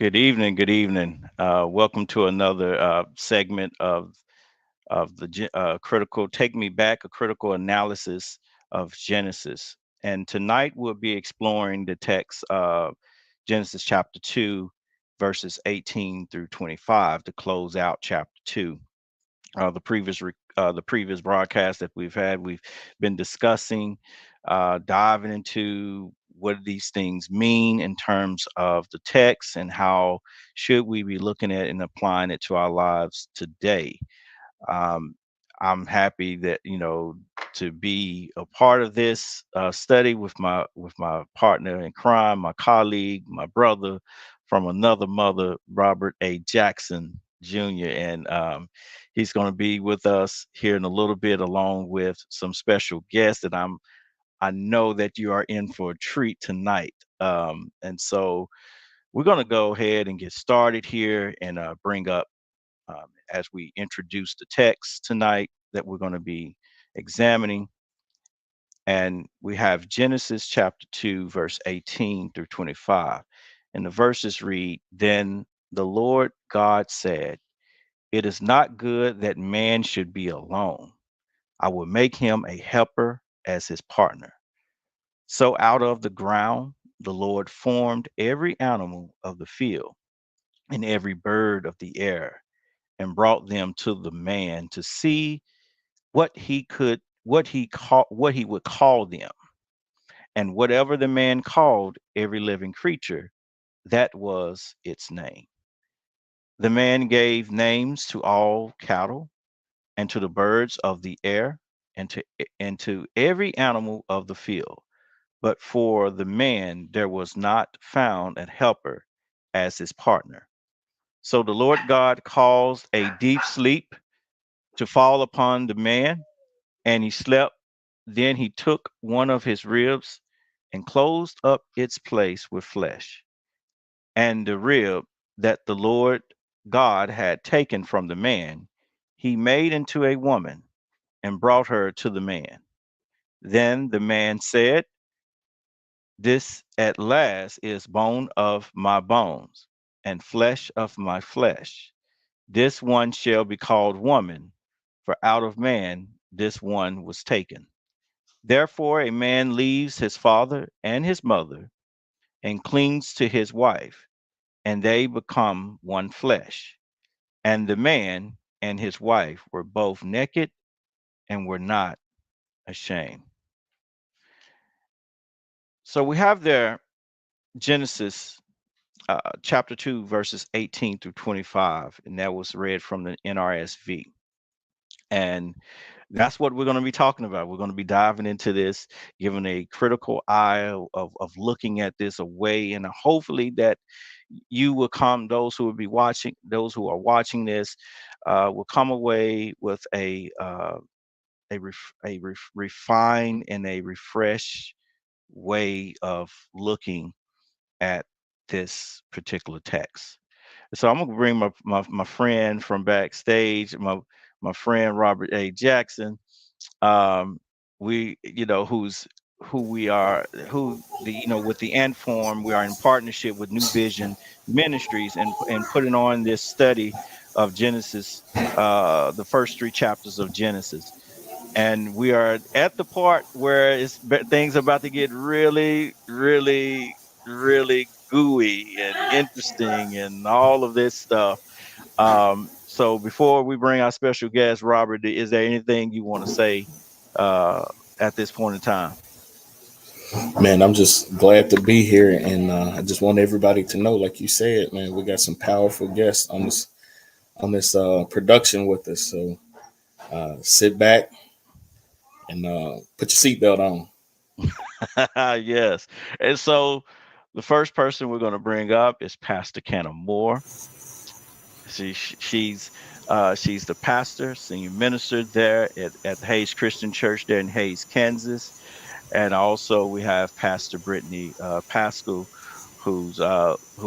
Good evening. Good evening. Welcome to another segment of the critical. Take me back, a critical analysis of Genesis. And tonight we'll be exploring the text of Genesis chapter 2, verses 18 through 25 to close out chapter 2. The previous broadcast that we've had, we've been discussing, diving into what these things mean in terms of the text and how should we be looking at and applying it to our lives today. um, I'm happy that to be a part of this study with my partner in crime, my colleague, my brother from another mother, Robert A. Jackson Jr. And he's going to be with us here in a little bit, along with some special guests that I know that you are in for a treat tonight. And so we're going to go ahead and get started here and bring up as we introduce the text tonight that we're going to be examining. And we have Genesis chapter 2, verse 18 through 25. And the verses read, Then the Lord God said, It is not good that man should be alone. I will make him a helper as his partner. So out of the ground the Lord formed every animal of the field and every bird of the air and brought them to the man to see what he would call them. And whatever the man called every living creature, that was its name. The man gave names to all cattle and to the birds of the air and to every animal of the field. But for the man there was not found a helper as his partner. So the Lord God caused a deep sleep to fall upon the man, and he slept. Then he took one of his ribs and closed up its place with flesh. And the rib that the Lord God had taken from the man, he made into a woman and brought her to the man. Then the man said, This at last is bone of my bones and flesh of my flesh. This one shall be called woman, for out of man this one was taken. Therefore, a man leaves his father and his mother and clings to his wife, and they become one flesh. And the man and his wife were both naked and were not ashamed. So we have there Genesis chapter 2, verses 18 through 25, and that was read from the NRSV. And that's what we're going to be talking about. We're going to be diving into this, giving a critical eye of looking at this away, and hopefully that you will come, those who will be watching, those who are watching this, will come away with a refined and a refreshed way of looking at this particular text. So I'm gonna bring my friend from backstage, my friend Robert A. Jackson. Um, we, who we are, who the with the Ant Form, we are in partnership with New Vision Ministries and putting on this study of Genesis, the first three chapters of Genesis. And we are at the part where things are about to get really, really, really gooey and interesting and all of this stuff. So before we bring our special guest, Robert, is there anything you want to say uh, at this point in time? Man, I'm just glad to be here, and I just want everybody to know, like you said, man, we got some powerful guests on this production with us. So sit back and put your seatbelt on. Yes. And so the first person we're going to bring up is Pastor Cana Moore. She's the pastor, senior minister there at Hayes Christian Church there in Hayes, Kansas. And also we have Pastor Brittany Paschall, who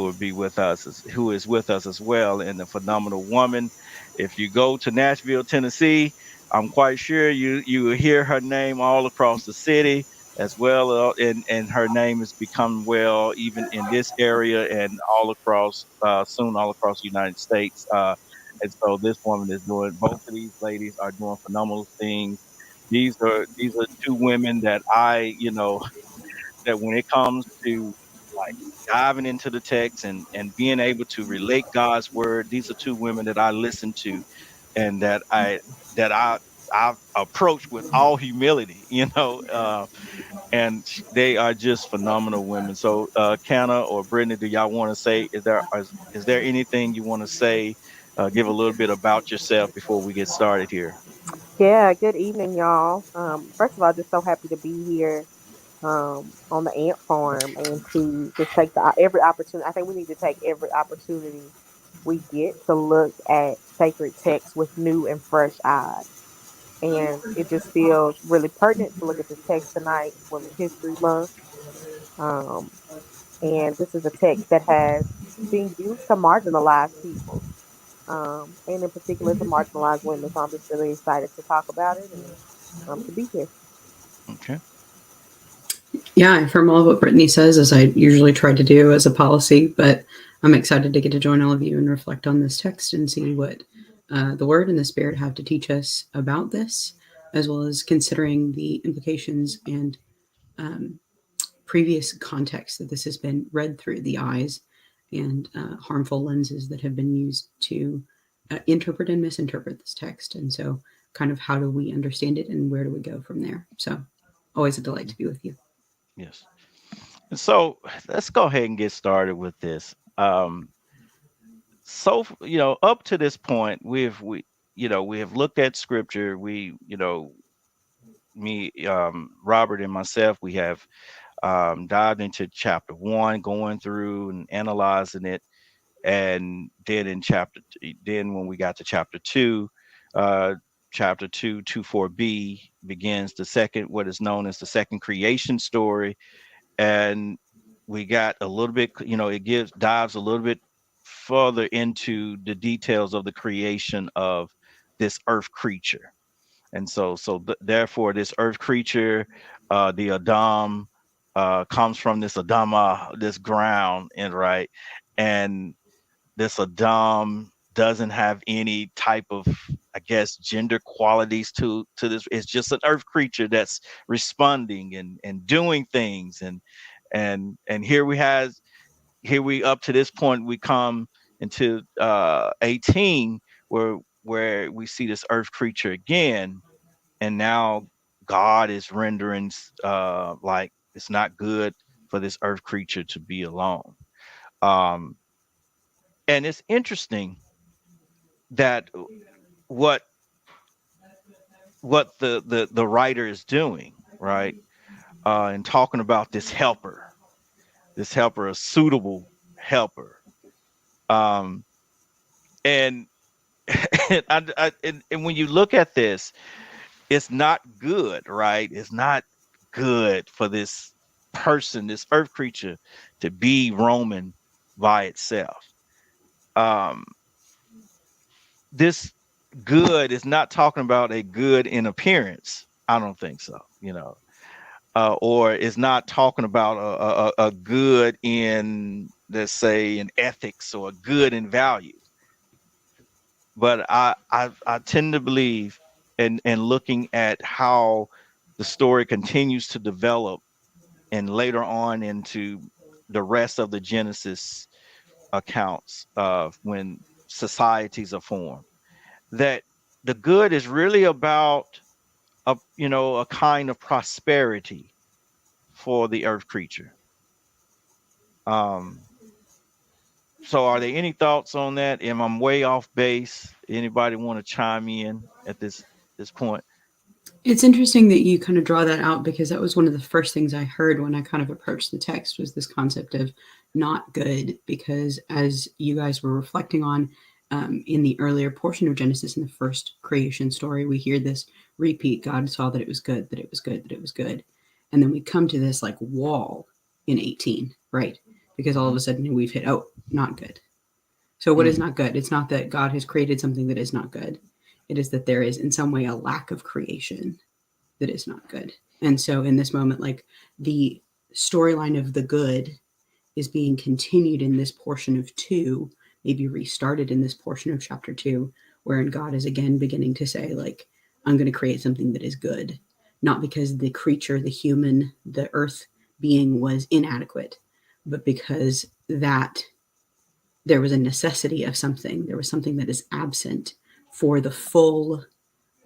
will be with us, who is with us as well, and a phenomenal woman. If you go to Nashville, Tennessee, I'm quite sure you will hear her name all across the city. as well, and her name has become well even in this area and all across, soon all across the United States. And so this woman is doing. Both of these ladies are doing phenomenal things. These are two women that that when it comes to like diving into the text and being able to relate God's word, these are two women that I listen to, and that I approach with all humility, and they are just phenomenal women. So, Cana or Brittany, do y'all want to say, is there anything you want to say? Give a little bit about yourself before we get started here. Yeah, good evening, y'all. First of all, just so happy to be here on the ant farm and to just take every opportunity. I think we need to take every opportunity we get to look at sacred texts with new and fresh eyes. And it just feels really pertinent to look at this text tonight, Women's History Month. Um, and this is a text that has been used to marginalize people, and in particular to marginalize women. So I'm just really excited to talk about it and to be here. Okay. Yeah, I affirm all of what Brittany says, as I usually try to do as a policy, but I'm excited to get to join all of you and reflect on this text and see what the Word and the Spirit have to teach us about this, as well as considering the implications and um, previous context that this has been read through the eyes and harmful lenses that have been used to interpret and misinterpret this text. And so, kind of how do we understand it and where do we go from there? So, always a delight to be with you. Yes. And so let's go ahead and get started with this. Up to this point, we have looked at scripture. Me, Robert, and myself, we have dived into chapter one, going through and analyzing it, and then then when we got to chapter two, uh, chapter two, 4b begins the second, what is known as the second creation story, and we got a little bit, it dives a little bit further into the details of the creation of this earth creature. And therefore this earth creature, the Adam, comes from this Adama, this ground, and right, and this Adam doesn't have any type of, I guess, gender qualities to this. It's just an earth creature that's responding and doing things, and here we up to this point we come into 18, where we see this earth creature again, and now God is rendering, like it's not good for this earth creature to be alone. Um, and it's interesting that what the writer is doing, right? And talking about this helper, a suitable helper. Um, and and when you look at this, it's not good, right? It's not good for this person, this earth creature, to be roaming by itself. Um, this good is not talking about a good in appearance. I don't think so, or is not talking about a good in, let's say, in ethics, or a good in values. But I tend to believe, and looking at how the story continues to develop, and later on into the rest of the Genesis accounts of when societies are formed, that the good is really about a kind of prosperity for the earth creature. Um, so are there any thoughts on that? Am I way off base? Anybody want to chime in at this point? It's interesting that you kind of draw that out because that was one of the first things I heard when I kind of approached the text was this concept of not good. Because as you guys were reflecting on in the earlier portion of Genesis, in the first creation story, we hear this repeat: God saw that it was good, that it was good, that it was good. And then we come to this like wall in 18, right? Because all of Hmm. a sudden we've hit, oh, not good. So what is Hmm. not good? It's not that God has created something that is not good. It is that there is in some way a lack of creation that is not good. And so in this moment, like the storyline of the good is being continued in this portion of 2, maybe restarted in this portion of chapter 2, wherein God is again beginning to say, like, I'm going to create something that is good, not because the creature, the human, the earth being was inadequate, but because that there was a necessity of something. There was something that is absent for the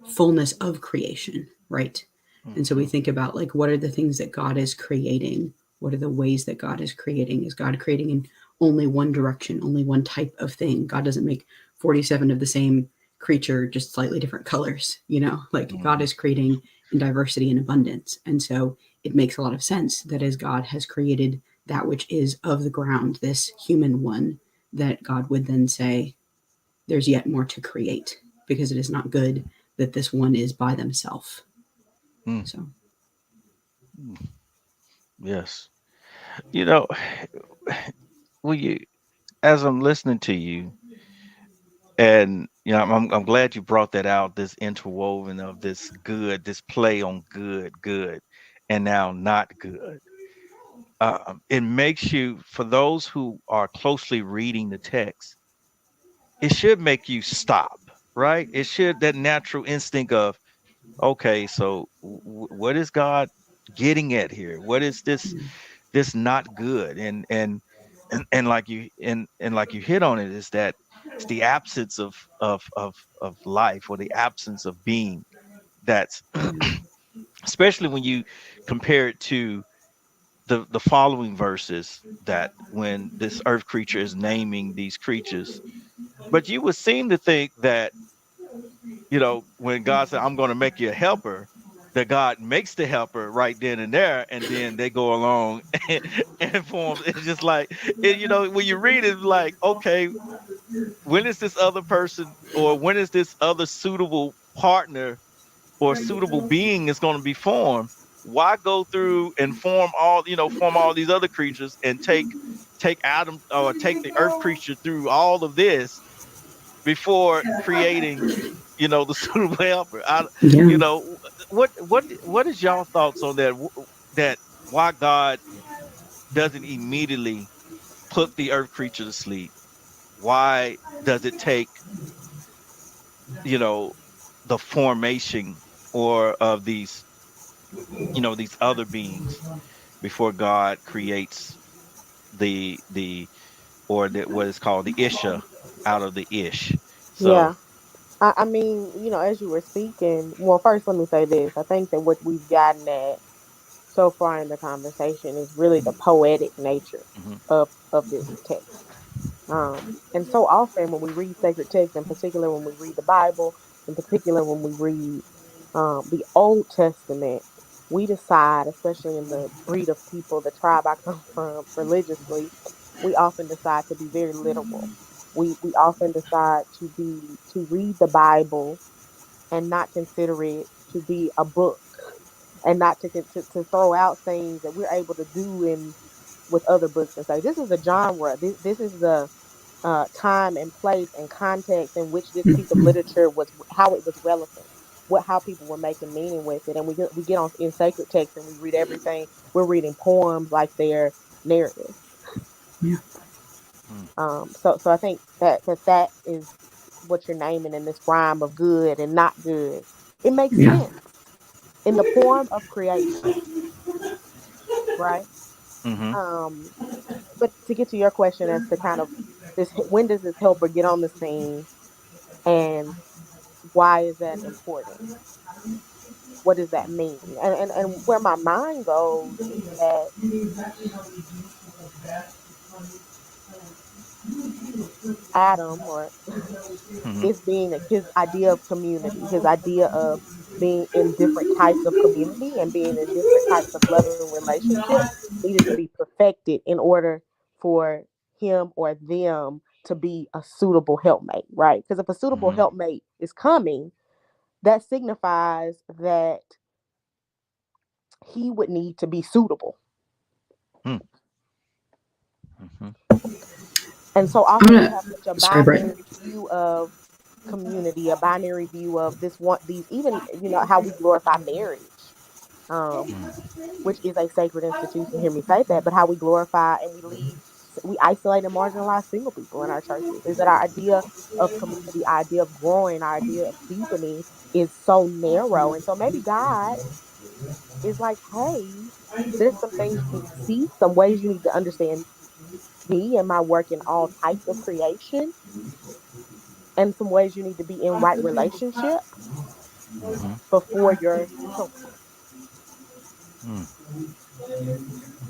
fullness of creation, right? And so we think about, like, what are the things that God is creating? What are the ways that God is creating? Is God creating in only one direction, only one type of thing? God doesn't make 47 of the same creature, just slightly different colors, like God is creating in diversity and abundance. And so it makes a lot of sense that as God has created that which is of the ground, this human one, that God would then say, there's yet more to create, because it is not good that this one is by themselves. So, Yes. You know, well, as I'm listening to you, and I'm glad you brought that out. This interwoven of this good, this play on good, and now not good. It makes you, for those who are closely reading the text, it should make you stop, right? It should, that natural instinct of, okay, so what is God getting at here? What is this not good? And like you hit on it, is that it's the absence of life, or the absence of being. That's especially when you compare it to the following verses, that when this earth creature is naming these creatures. But you would seem to think that, when God said, I'm going to make you a helper, that God makes the helper right then and there, and then they go along and form. It's just like, when you read it, like, okay, when is this other person, or when is this other suitable partner or suitable being is going to be formed? Why go through and form all these other creatures, and take Adam, or take the earth creature through all of this before creating, the suitable helper? yeah. You know, what is y'all thoughts on that? That why God doesn't immediately put the earth creature to sleep? Why does it take, you know, the formation or of these other beings before God creates the or what is called the Isha out of the Ish? So, Yeah. I mean, as you were speaking, well, first let me say this. I think that what we've gotten at so far in the conversation is really the poetic nature mhm, of this text. And so often when we read sacred texts, in particular when we read the Bible, in particular when we read the Old Testament, we decide, especially in the breed of people, the tribe I come from religiously, we often decide to be very literal. We often decide to read the Bible and not consider it to be a book, and not to throw out things that we're able to do in with other books and say this is the genre, this is the time and place and context in which this piece of literature was, how it was relevant, how people were making meaning with it. And we get on in sacred text and we read everything. We're reading poems like they're narratives. Yeah. mm, So I think that is what you're naming in this rhyme of good and not good. It makes Yeah. sense in the poem of creation, right? mhm, Um, but to get to your question as to kind of this, when does this helper get on the scene, and why is that important? What does that mean? And where my mind goes is that Adam, or mhm, his being, his idea of community, his idea of being in different types of community and being in different types of loving relationships needed to be perfected in order for him or them to be a suitable helpmate, right? Because if a suitable mhm, helpmate is coming, that signifies that he would need to be suitable. mm, mhm, And so I'm often we gonna. have such a Sorry, Brett. binary view of community, a binary view of this one, these, even, how we glorify marriage. um, mm, which is a sacred institution. Hear me say that, but how we glorify and we isolate and marginalize single people in our churches. Is that our idea of community, our idea of growing, our idea of deepening is so narrow. And so maybe God is like, hey, there's some things you need to see, some ways you need to understand me and my work in all types of creation, and some ways you need to be in right relationship mhm, before your children. mm.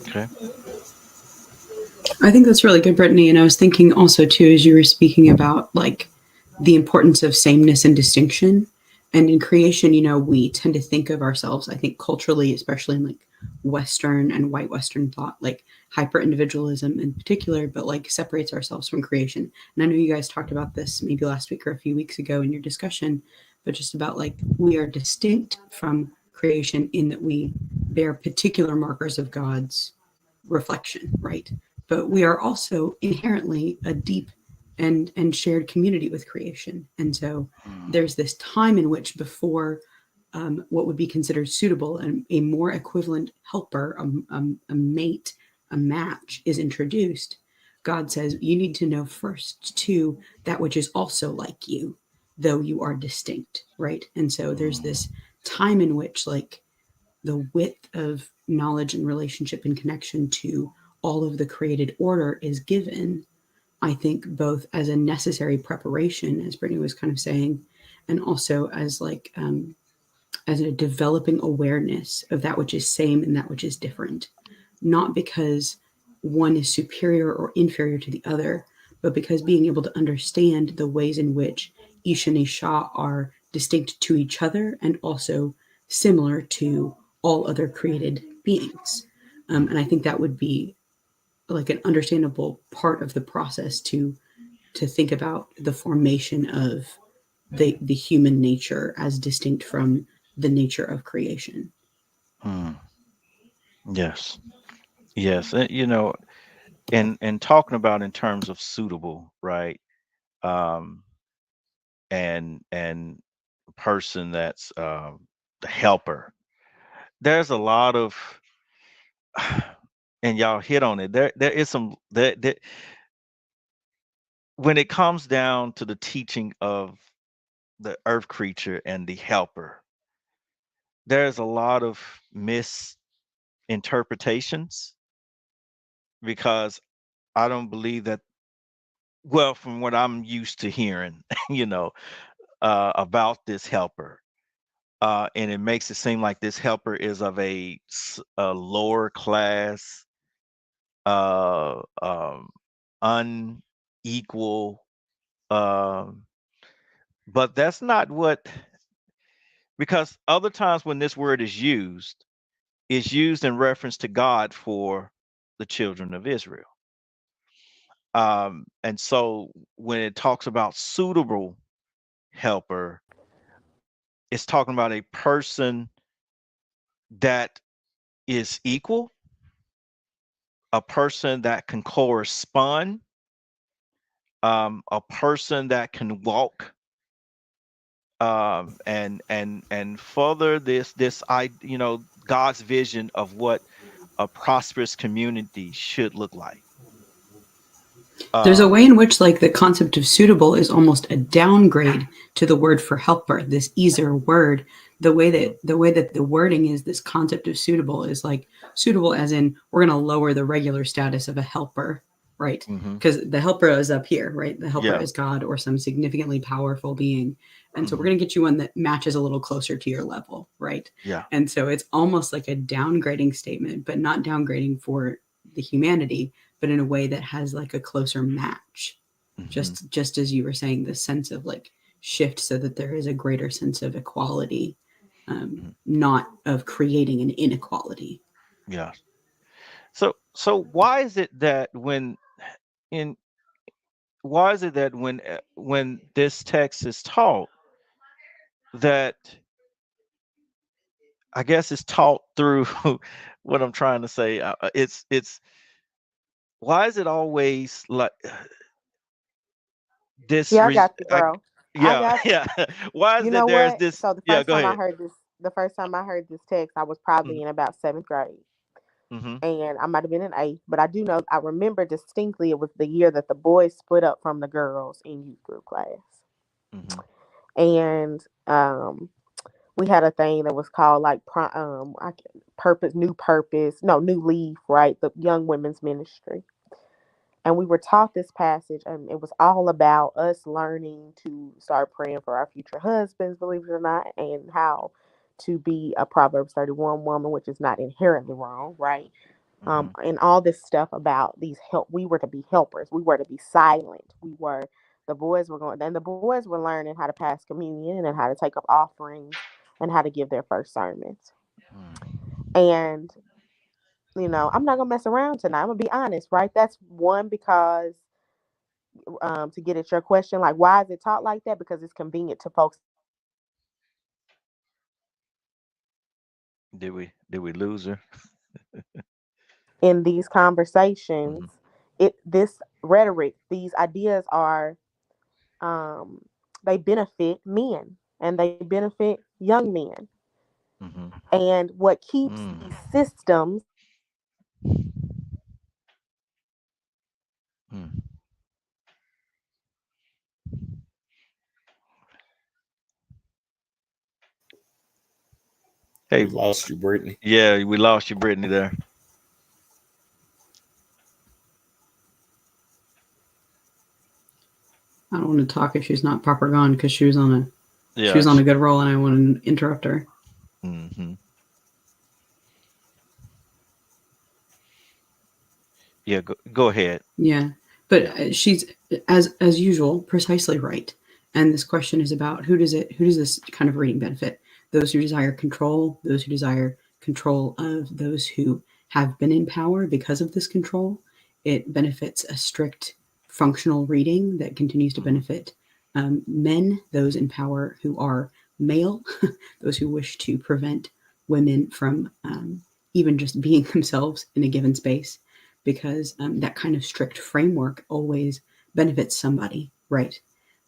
Okay. I think that's really good, Brittany. And I was thinking also too, as you were speaking about like the importance of sameness and distinction. And in creation, we tend to think of ourselves, I think culturally, especially in like Western and white Western thought, like hyper individualism in particular, but like separates ourselves from creation. And I know you guys talked about this maybe last week or a few weeks ago in your discussion, but just about like we are distinct from creation in that we bear particular markers of God's reflection, right? But we are also inherently a deep and shared community with creation. And so Mm, there's this time in which before what would be considered suitable and a more equivalent helper, a mate, a match is introduced, God says you need to know first too that which is also like you, though you are distinct, right? And so there's mm, this time in which like the width of knowledge and relationship and connection to all of the created order is given, I think, both as a necessary preparation, as Brittany was kind of saying, and also as like as a developing awareness of that which is same and that which is different, not because one is superior or inferior to the other, but because being able to understand the ways in which Isha and Isha are distinct to each other and also similar to all other created beings. And I think that would be like an understandable part of the process to think about the formation of the human nature as distinct from the nature of creation. mm. Yes. Yes. And talking about in terms of suitable, right? Um, and person that's the helper. There's a lot of, and y'all hit on it. There is some that when it comes down to the teaching of the earth creature and the helper, there's a lot of misinterpretations because I don't believe that. Well, from what I'm used to hearing, you know, about this helper. And it makes it seem like this helper is of a lower class, uh, um, unequal. Um, but that's not what, because other times when this word is used, it's used in reference to God for the children of Israel. And so when it talks about suitable helper, it's talking about a person that is equal, a person that can correspond, a person that can walk, and further this I God's vision of what a prosperous community should look like. There's a Um, way in which like the concept of suitable is almost a downgrade to the word for helper, this easier word. mhm, The way that the wording is, this concept of suitable is like suitable as in we're going to lower the regular status of a helper, right? mhm, Because the helper is up here, right? The helper yeah, is God or some significantly powerful being. And so we're mhm, going to get you one that matches a little closer to your level, right? yeah, And so it's almost like a downgrading statement, but not downgrading for the humanity, but in a way that has like a closer match. mhm, Just as you were saying, the sense of like shift so that there is a greater sense of equality, mhm, not of creating an inequality. yeah. So why is it that in when this text is taught, that I guess it's taught through what I'm trying to say. It's why is it always like this? Yeah, I got you, I, bro. I yeah, got you. yeah. Why is You that know there's what? this? So the Yeah, first go time I ahead. heard this, the first time I heard this text, I was probably in about seventh grade. Mm-hmm. And I might have been in eighth, but I do know I remember distinctly it was the year that the boys split up from the girls in youth group class. Mm-hmm. And we had a thing that was called like purpose, no, new leaf, right? The young women's ministry. And we were taught this passage, and it was all about us learning to start praying for our future husbands, believe it or not, and how to be a Proverbs 31 woman, which is not inherently wrong, right? Mm-hmm. And all this stuff about these help. We were to be helpers. We were to be silent. The boys were going, and the boys were learning how to pass communion and how to take up offerings and how to give their first sermons. And I'm not gonna mess around tonight. I'm gonna be honest, right? That's one because to get at your question, like why is it taught like that? Because it's convenient to folks in these conversations. Did we lose her? Mm-hmm. This rhetoric, these ideas are um, they benefit men and they benefit young men. Mm-hmm. And what keeps Mm. these systems Mm. We Hey, lost you, Brittany. yeah, we lost you, Brittany. There. I don't want to talk if she's not proper gone because she Yeah. was on a good roll and I want to interrupt her. Mm-hmm. Yeah. Go ahead. Yeah, but Yeah. she's as usual precisely right. And this question is about who does this kind of reading benefit? Those who desire control, those who desire control of those who have been in power because of this control. It benefits a strict functional reading that continues to Mm-hmm. benefit men, those in power who are male, those who wish to prevent women from even just being themselves in a given space because that kind of strict framework always benefits somebody, right?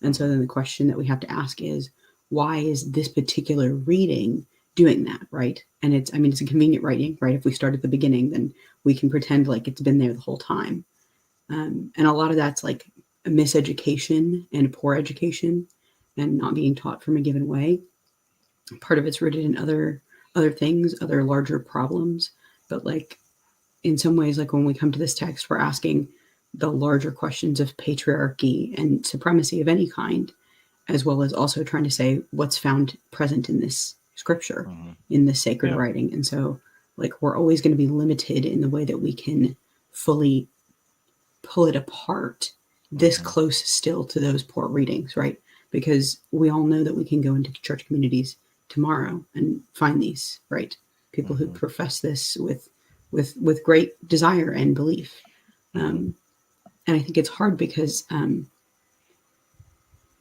And so Mm-hmm. then the question that we have to ask is, why is this particular reading doing that, right? And it's a convenient writing, right? If we start at the beginning, then we can pretend like it's been there the whole time. And a lot of that's like a miseducation and poor education and not being taught from a given way. Part of it's rooted in other things, other larger problems. But like in some ways, like when we come to this text, we're asking the larger questions of patriarchy and supremacy of any kind, as well as also trying to say what's found present in this scripture, Mm-hmm. in this sacred Yeah. writing. And so, like, we're always going to be limited in the way that we can fully pull it apart this Mm-hmm. close still to those poor readings, right? Because we all know that we can go into church communities tomorrow and find these, right? People who Mm-hmm. profess this with great desire and belief. Mm-hmm. Um, and I think it's hard because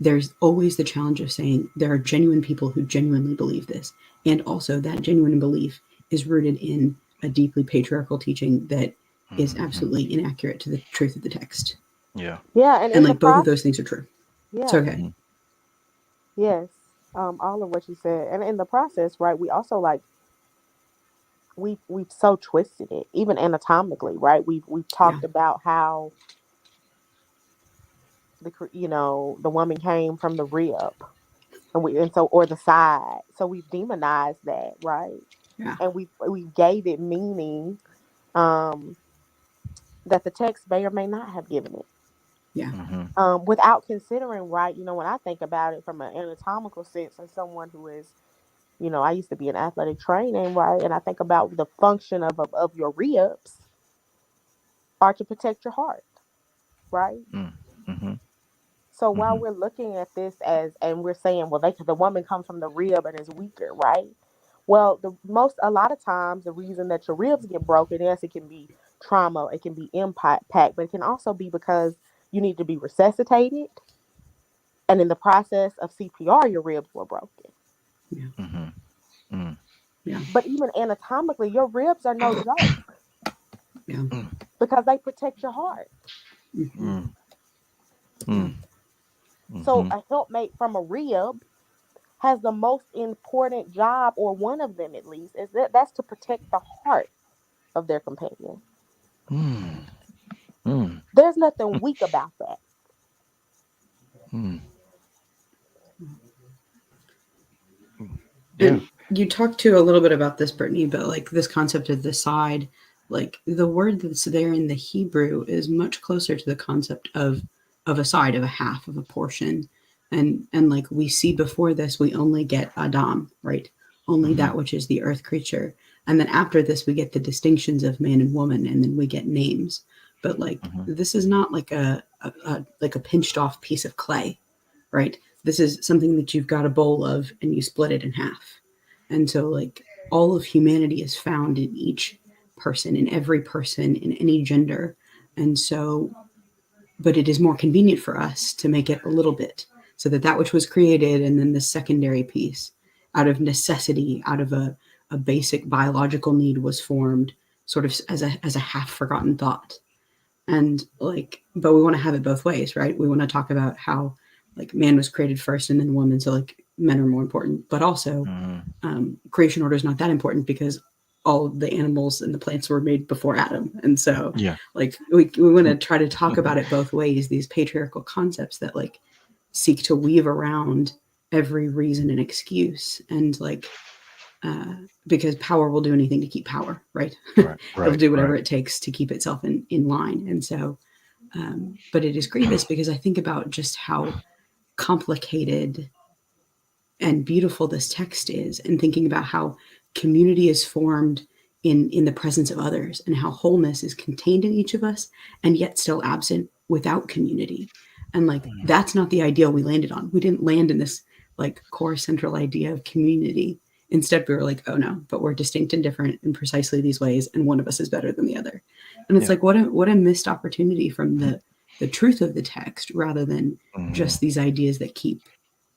there's always the challenge of saying there are genuine people who genuinely believe this. And also, that genuine belief is rooted in a deeply patriarchal teaching that is Mm-hmm. absolutely inaccurate to the truth of the text. Yeah. yeah, and And in the like both of process, those things are true. It's yeah, okay. Mm-hmm. yes, all of what you said, and in the process, right, we also like we've so twisted it, even anatomically, right? We've Yeah. talked about how the woman came from the rib, or the side, so we've demonized that, right? Yeah. And we gave it meaning um, that the text may or may not have given it. Yeah. Mm-hmm. Without considering, right, when I think about it from an anatomical sense, as someone who is, I used to be in athletic training, right, and I think about the function of your ribs are to protect your heart, right? Mm-hmm. So while Mm-hmm. we're looking at this and we're saying, well, the woman comes from the rib and is weaker, right? Well, a lot of times the reason that your ribs get broken, yes, it can be trauma, it can be impact, but it can also be because you need to be resuscitated, and in the process of CPR, your ribs were broken. Yeah. Mm-hmm. Mm-hmm. Yeah. But even anatomically, your ribs are no joke Yeah. because they protect your heart. Mm-hmm. Mm-hmm. Yeah. So Mm-hmm. a helpmate from a rib has the most important job, or one of them at least, is that's to protect the heart of their companion. Mm, mm, There's nothing weak about that. mm, mm. Yeah. And you talked to a little bit about this, Brittany, but like this concept of the side, like the word that's there in the Hebrew is much closer to the concept of a side, of a half, of a portion. And like we see before this, we only get Adam, right? Only Hmm. that which is the earth creature. And then after this we get the distinctions of man and woman, and then we get names. But like Hmm. this is not like a like a pinched off piece of clay, right? This is something that you've got a bowl of and you split it in half. And so, like, all of humanity is found in each person, in every person, in any gender. And so, but it is more convenient for us to make it a little bit so that that which was created and then the secondary piece out of necessity, out of a basic biological need was formed sort of as a half forgotten thought. And like, but we want to have it both ways, right? We want to talk about how like man was created first and then woman, so like men are more important, but also Hmm. creation order is not that important because all the animals and the plants were made before Adam. And so Yeah. like we want to try to talk about it both ways, these patriarchal concepts that like seek to weave around every reason and excuse. And like uh, because power will do anything to keep power, right? Right. It'll Right. do whatever Right. it takes to keep itself in line. And so but it is grievous because I think about just how complicated and beautiful this text is, and thinking about how community is formed in the presence of others, and how wholeness is contained in each of us and yet still absent without community. And like Mm. that's not the ideal we landed on. We didn't land in this like core central idea of community. Instead we were like, oh no, but we're distinct and different in precisely these ways, and one of us is better than the other. And it's Yeah. like what a missed opportunity from the truth of the text, rather than Hmm. just these ideas that keep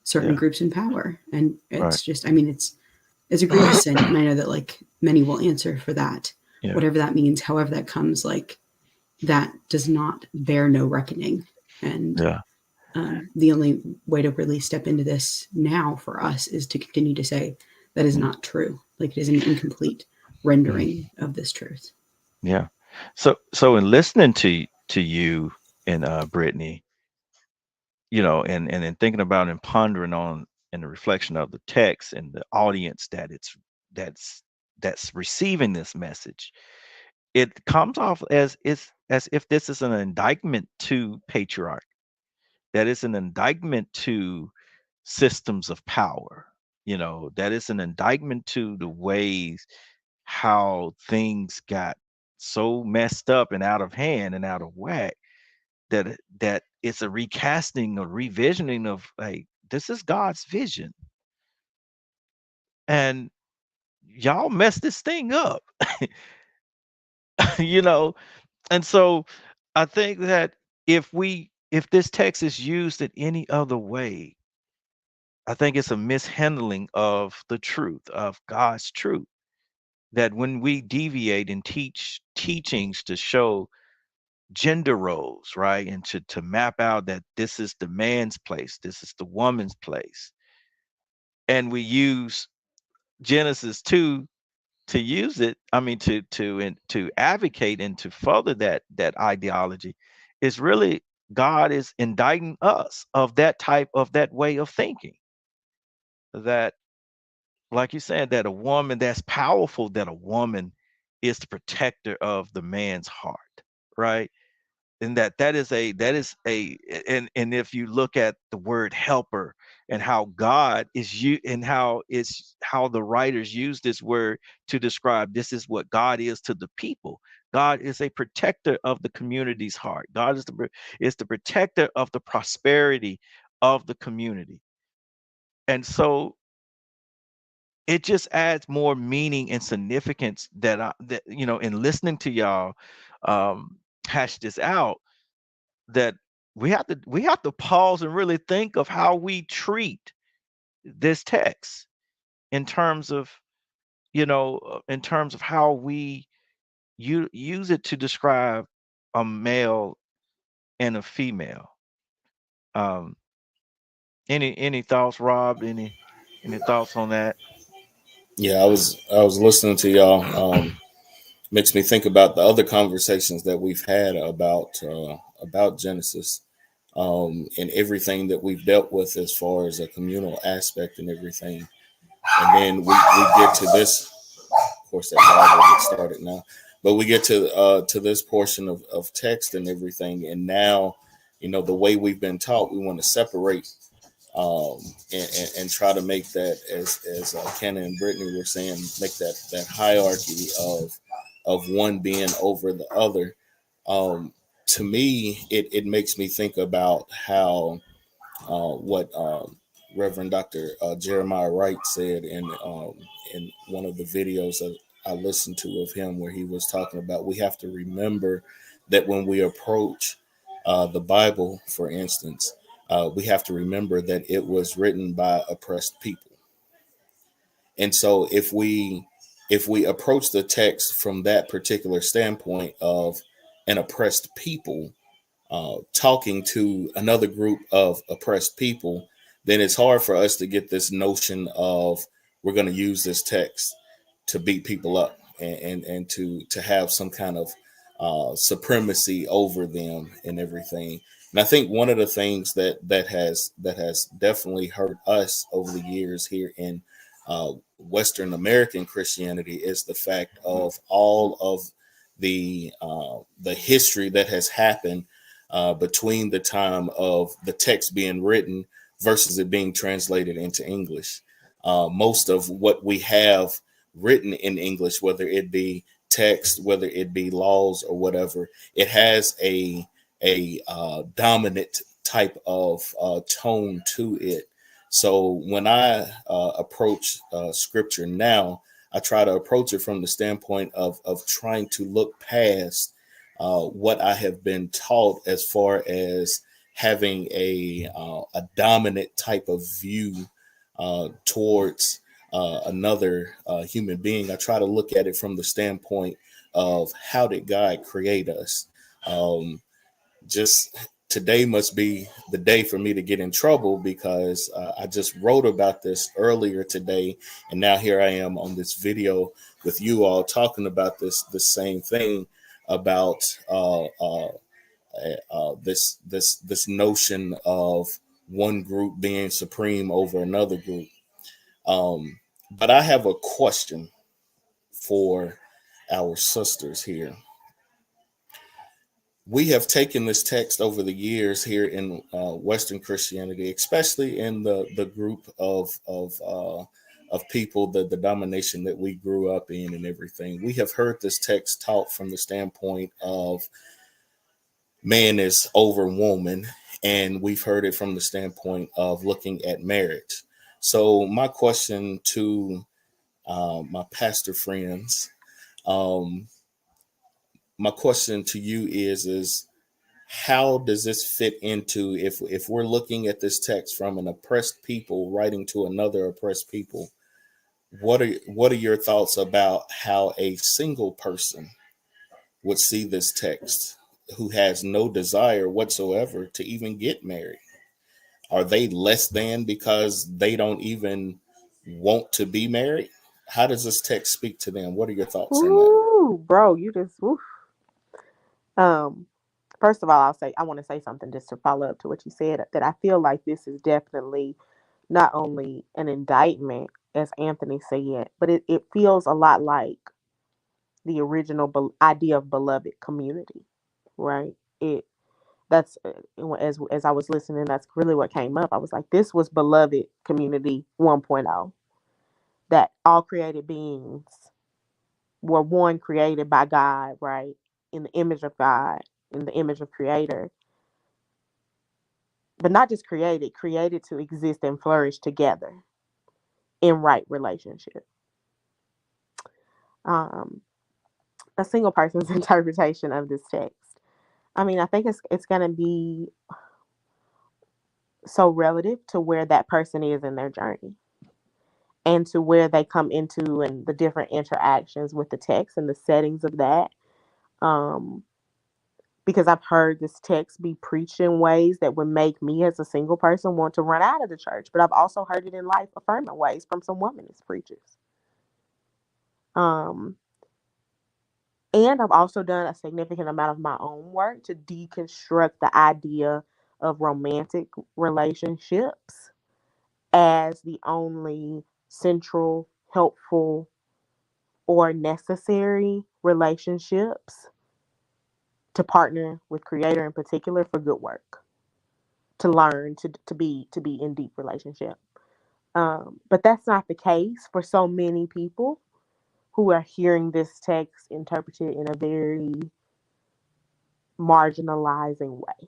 certain Yeah. groups in power. And Right. it's just, I mean, it's a grievous sin, and I know that like many will answer for that, Yeah. whatever that means, however that comes. Like that does not bear no reckoning. And Yeah. the only way to really step into this now for us is to continue to say that is Mm. not true. Like it is an incomplete Mm. rendering of this truth. Yeah. So in listening to you and Brittany, and in thinking about and pondering on in the reflection of the text and the audience that's that's receiving this message, it comes off as if this is an indictment to patriarch, that is an indictment to systems of power, that is an indictment to the ways how things got so messed up and out of hand and out of whack, that it's a recasting or revisioning of, like, this is God's vision, and y'all messed this thing up. you know and so I think that if this text is used in any other way, I think it's a mishandling of the truth, of God's truth, that when we deviate and teach teachings to show gender roles, right? And to map out that this is the man's place, this is the woman's place. And we use Genesis 2 to use it, I mean to advocate and to further that ideology, is really God is indicting us of that way of thinking. That, like you said, that a woman that's powerful, that a woman is the protector of the man's heart, right? And that is a and if you look at the word helper and how God is you and how the writers use this word to describe, this is what God is to the people. God is a protector of the community's heart. God is the protector of the prosperity of the community. And so it just adds more meaning and significance that in listening to y'all um hash this out, that we have to pause and really think of how we treat this text in terms of in terms of how we use it to describe a male and a female. um any thoughts, Rob? Any? Any thoughts on that? Yeah, I was listening to y'all. Makes me think about the other conversations that we've had about Genesis, and everything that we've dealt with as far as a communal aspect and everything. And then we get to this. Of course, that dog will get started now. But we get to this portion of text and everything, and now, the way we've been taught, we want to separate, um, and try to make that, as Cana and Brittany were saying, make that hierarchy of one being over the other. To me, it makes me think about how, what Reverend Dr. Jeremiah Wright said in one of the videos that I listened to of him, where he was talking about, we have to remember that when we approach the Bible, for instance, we have to remember that it was written by oppressed people. And so if we approach the text from that particular standpoint of an oppressed people, talking to another group of oppressed people, then it's hard for us to get this notion of we're going to use this text to beat people up, and to have some kind of supremacy over them and everything. And I think one of the things that has definitely hurt us over the years here in Western American Christianity is the fact of all of the history that has happened between the time of the text being written versus it being translated into English. Most of what we have written in English, whether it be text, whether it be laws or whatever, it has a dominant type of tone to it. So when I approach scripture now, I try to approach it from the standpoint of trying to look past what I have been taught as far as having a dominant type of view towards another human being. I try to look at it from the standpoint of how did God create us. Um, just today must be the day for me to get in trouble because I just wrote about this earlier today, and now here I am on this video with you all talking about the same thing about this notion of one group being supreme over another group. But I have a question for our sisters here. We have taken this text over the years here in Western Christianity, especially in the group of people, the domination that we grew up in and everything. We have heard this text taught from the standpoint of man is over woman, and we've heard it from the standpoint of looking at marriage. So my question to my pastor friends, um, my question to you is how does this fit into, if we're looking at this text from an oppressed people writing to another oppressed people, what are your thoughts about how a single person would see this text who has no desire whatsoever to even get married? Are they less than because they don't even want to be married? How does this text speak to them? What are your thoughts on that? Ooh, bro, you just woof. Um, First of all, I want to say something just to follow up to what you said, that I feel like this is definitely not only an indictment, as Anthony said, but it feels a lot like the original idea of beloved community, right? It that's as I was listening, that's really what came up. I was like, this was beloved community 1.0, that all created beings were one, created by God, right? In the image of God, in the image of Creator, but not just created to exist and flourish together in right relationship. Um, a single person's interpretation of this text. I mean, I think it's going to be so relative to where that person is in their journey and to where they come into and the different interactions with the text and the settings of that. Um, because I've heard this text be preached in ways that would make me as a single person want to run out of the church. But I've also heard it in life affirming ways from some womanist preachers. Um, and I've also done a significant amount of my own work to deconstruct the idea of romantic relationships as the only central, helpful, or necessary relationships to partner with Creator in particular for good work, to learn to be in deep relationship. But that's not the case for so many people who are hearing this text interpreted in a very marginalizing way.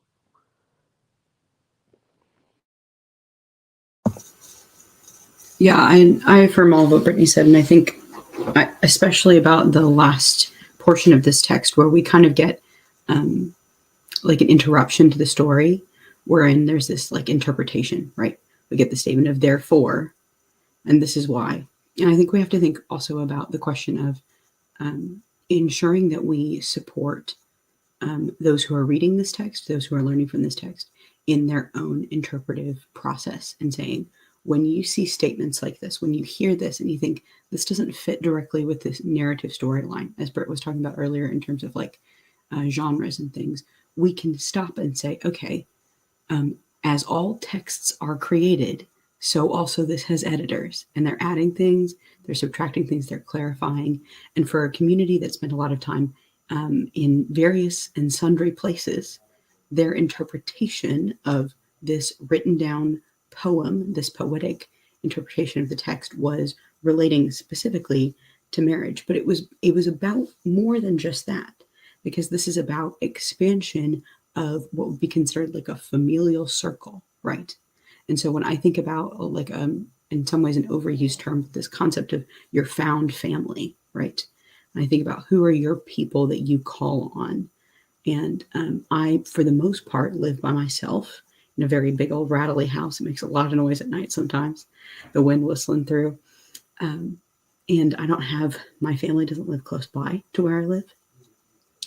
Yeah, I affirm all of what Brittany said, and I think especially about the last portion of this text where we kind of get um, like an interruption to the story, wherein there's this like interpretation, right? We get the statement of therefore, and this is why. And I think we have to think also about the question of ensuring that we support those who are reading this text, those who are learning from this text, in their own interpretive process, and saying, when you see statements like this, when you hear this and you think this doesn't fit directly with this narrative storyline, as Britt was talking about earlier in terms of like genres and things, we can stop and say, okay, as all texts are created, so also this has editors, and they're adding things, they're subtracting things, they're clarifying. And for a community that spent a lot of time in various and sundry places, their interpretation of this written down poem, this poetic interpretation of the text, was relating specifically to marriage. But it was about more than just that, because this is about expansion of what would be considered like a familial circle, right? And so when I think about like in some ways an overused term, this concept of your found family, right? And I think about who are your people that you call on. And I, for the most part, live by myself in a very big old rattly house. It makes a lot of noise at night sometimes, the wind whistling through. Um, and I don't have, my family doesn't live close by to where I live.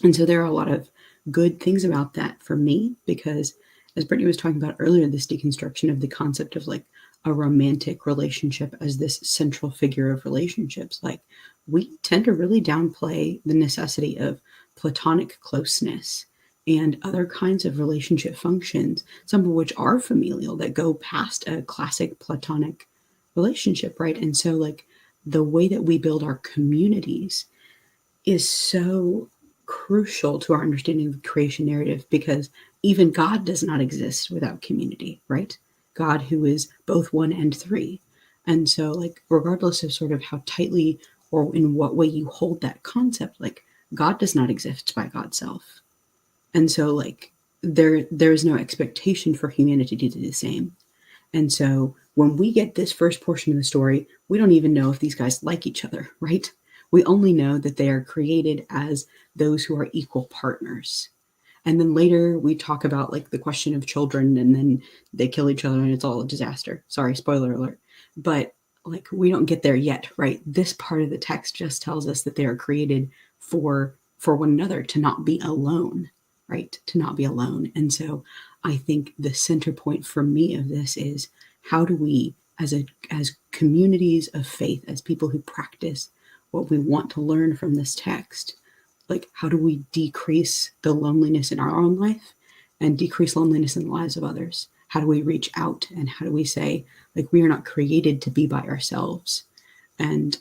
And so there are a lot of good things about that for me, because as Brittany was talking about earlier, this deconstruction of the concept of like a romantic relationship as this central figure of relationships, like we tend to really downplay the necessity of platonic closeness and other kinds of relationship functions, some of which are familial that go past a classic platonic relationship, right? And so like the way that we build our communities is so crucial to our understanding of the creation narrative, because even God does not exist without community, right? God, who is both one and three. And so, like, regardless of sort of how tightly or in what way you hold that concept, like, God does not exist by God's self. And so, like, there is no expectation for humanity to do the same. And so when we get this first portion of the story, we don't even know if these guys like each other, right? We only know that they are created as those who are equal partners. And then later we talk about like the question of children, and then they kill each other and it's all a disaster. Sorry, spoiler alert. But like we don't get there yet, right? This part of the text just tells us that they are created for one another, to not be alone, right? To not be alone. And so I think the center point for me of this is, how do we as communities of faith, as people who practice what we want to learn from this text, like how do we decrease the loneliness in our own life and decrease loneliness in the lives of others? How do we reach out, and how do we say, like, we are not created to be by ourselves? And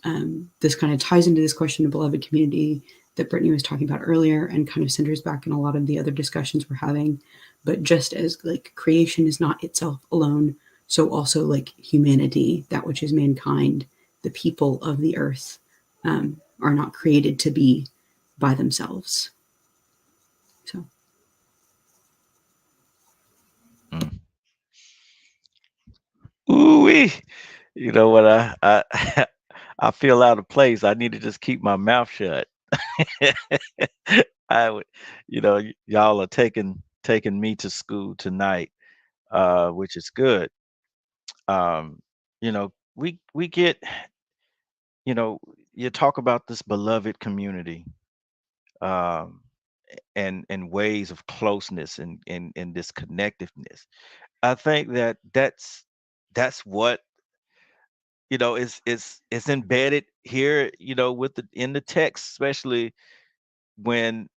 this kind of ties into this question of beloved community that Brittany was talking about earlier, and kind of centers back in a lot of the other discussions we're having. But just as like creation is not itself alone, so also like humanity, that which is mankind, the people of the earth, are not created to be by themselves. So Mm. Ooh wee. You know what? I I feel out of place. I need to just keep my mouth shut. I would, y'all are taking me to school tonight, which is good. We get, you know, you talk about this beloved community, um, and ways of closeness and this connectiveness. I think that that's what is embedded here, with the in the text, especially when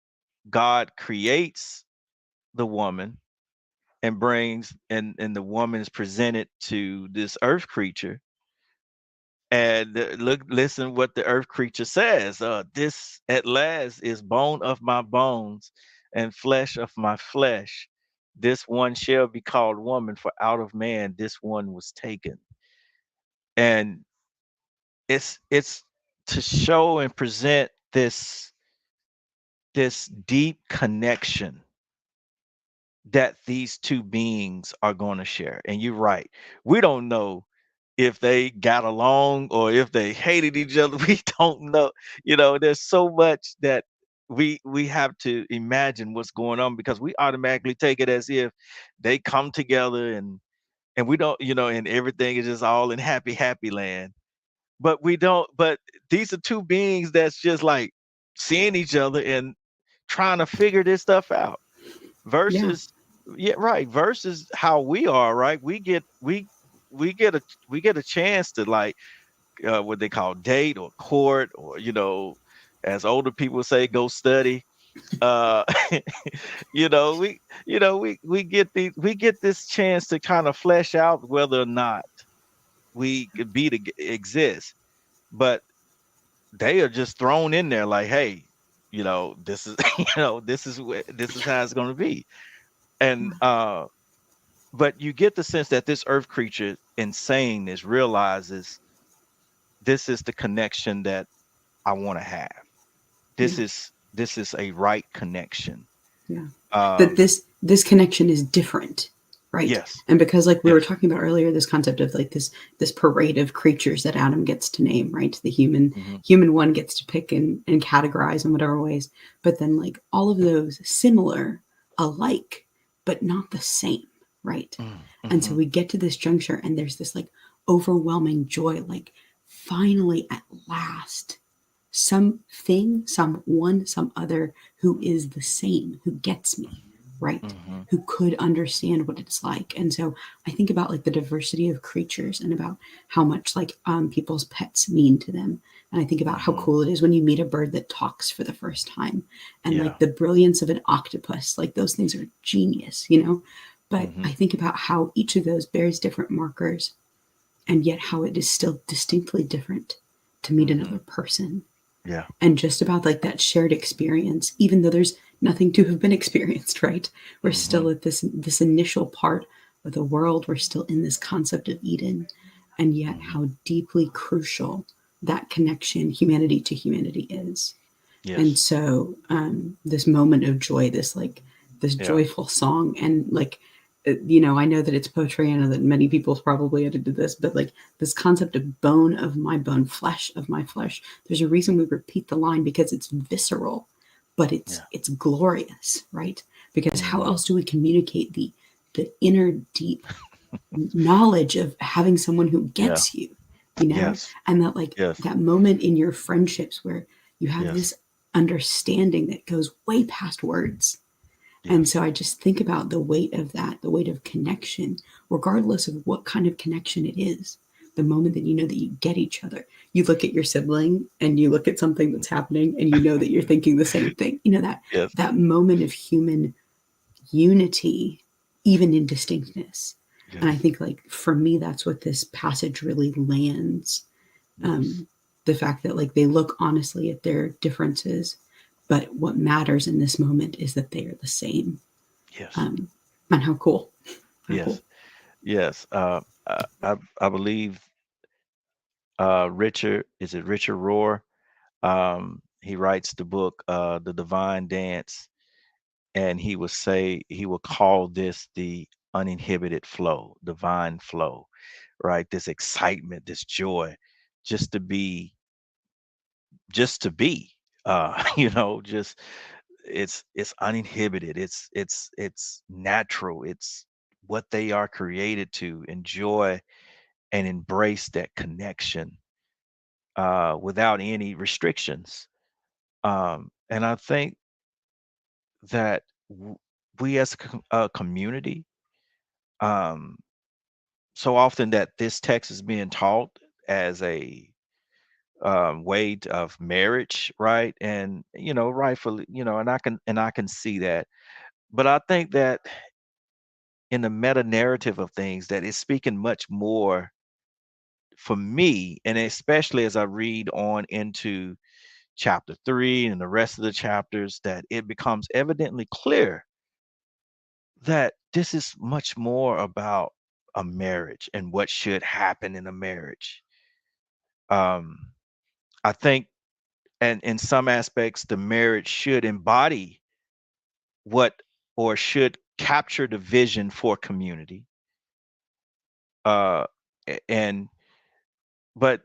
God creates the woman and brings and the woman is presented to this earth creature. And listen what the earth creature says. This at last is bone of my bones and flesh of my flesh. This one shall be called woman, for out of man this one was taken. And it's to show and present this deep connection that these two beings are going to share. And you're right. We don't know if they got along or if they hated each other. We don't know. There's so much that we have to imagine what's going on, because we automatically take it as if they come together and we don't, and everything is just all in happy land. But we don't. But these are two beings that's just like seeing each other and trying to figure this stuff out, Yeah. versus yeah, right, versus how we are, right? We get a chance to, like, what they call date or court, or as older people say, go study. uh we get this chance to kind of flesh out whether or not we could be to exist. But they are just thrown in there like, hey, this is this is how it's going to be. And but you get the sense that this earth creature, in saying this, realizes this is the connection that I want to have. this Yeah. is this is a right connection. Yeah. That um this connection is different, right? yes, And because like we were yes. talking about earlier, this concept of like this parade of creatures that Adam gets to name, right? The Hmm. human one gets to pick and categorize in whatever ways, but then like all of those similar, alike, but not the same, right? And so Mm-hmm. we get to this juncture and there's this like overwhelming joy, like finally at last something, someone, some other who is the same, who gets me, right? Mm-hmm. Who could understand what it's like. And so I think about like the diversity of creatures and about how much like people's pets mean to them. And I think about how Mm-hmm. cool it is when you meet a bird that talks for the first time, and Yeah. like the brilliance of an octopus. Like those things are genius, you know? But Mm-hmm. I think about how each of those bears different markers, and yet how it is still distinctly different to meet Mm-hmm. another person, Yeah. and just about like that shared experience, even though there's nothing to have been experienced, right? We're Mm-hmm. still at this initial part of the world. We're still in this concept of Eden, and yet Mm-hmm. how deeply crucial that connection, humanity to humanity, is. And Yes. so this moment of joy, this like this Yeah. joyful song, and like I know that it's poetry, I know that many people probably edited this, but like this concept of bone of my bone, flesh of my flesh, there's a reason we repeat the line, because it's visceral, but it's Yeah. it's glorious, right? Because how Mm-hmm. else do we communicate the inner deep knowledge of having someone who Yeah. gets you, you know? Yes. And that like Yes. that moment in your friendships where you have Yes. this understanding that goes way past words. And Yes. so I just think about the weight of that, the weight of connection, regardless of what kind of connection it is. The moment that you know that you get each other, you look at your sibling and you look at something that's happening and you know that you're thinking the same thing. That Yes. that moment of human unity, even in distinctness. And I Yes. think, like, for me, that's what this passage really lands. Yes. Um, the fact that, like, they look honestly at their differences, but what matters in this moment is that they are the same. Yes. Um, and how cool. How cool. Yes. Yes. I believe Richard, is it Richard Rohr? He writes the book, The Divine Dance, and he will call this the uninhibited flow, divine flow, right? This excitement, this joy, just to be, just to be, just it's uninhibited. It's natural. It's what they are created to enjoy and embrace that connection, without any restrictions. And I think that we as a community, um, so often that this text is being taught as a of marriage, right? And rightfully, and I can see that. But I think that in the meta narrative of things, that is speaking much more for me, and especially as I read on into chapter 3 and the rest of the chapters, that it becomes evidently clear that this is much more about a marriage and what should happen in a marriage. Um, I think, and in some aspects, the marriage should embody what, or should capture the vision for community. Uh, and but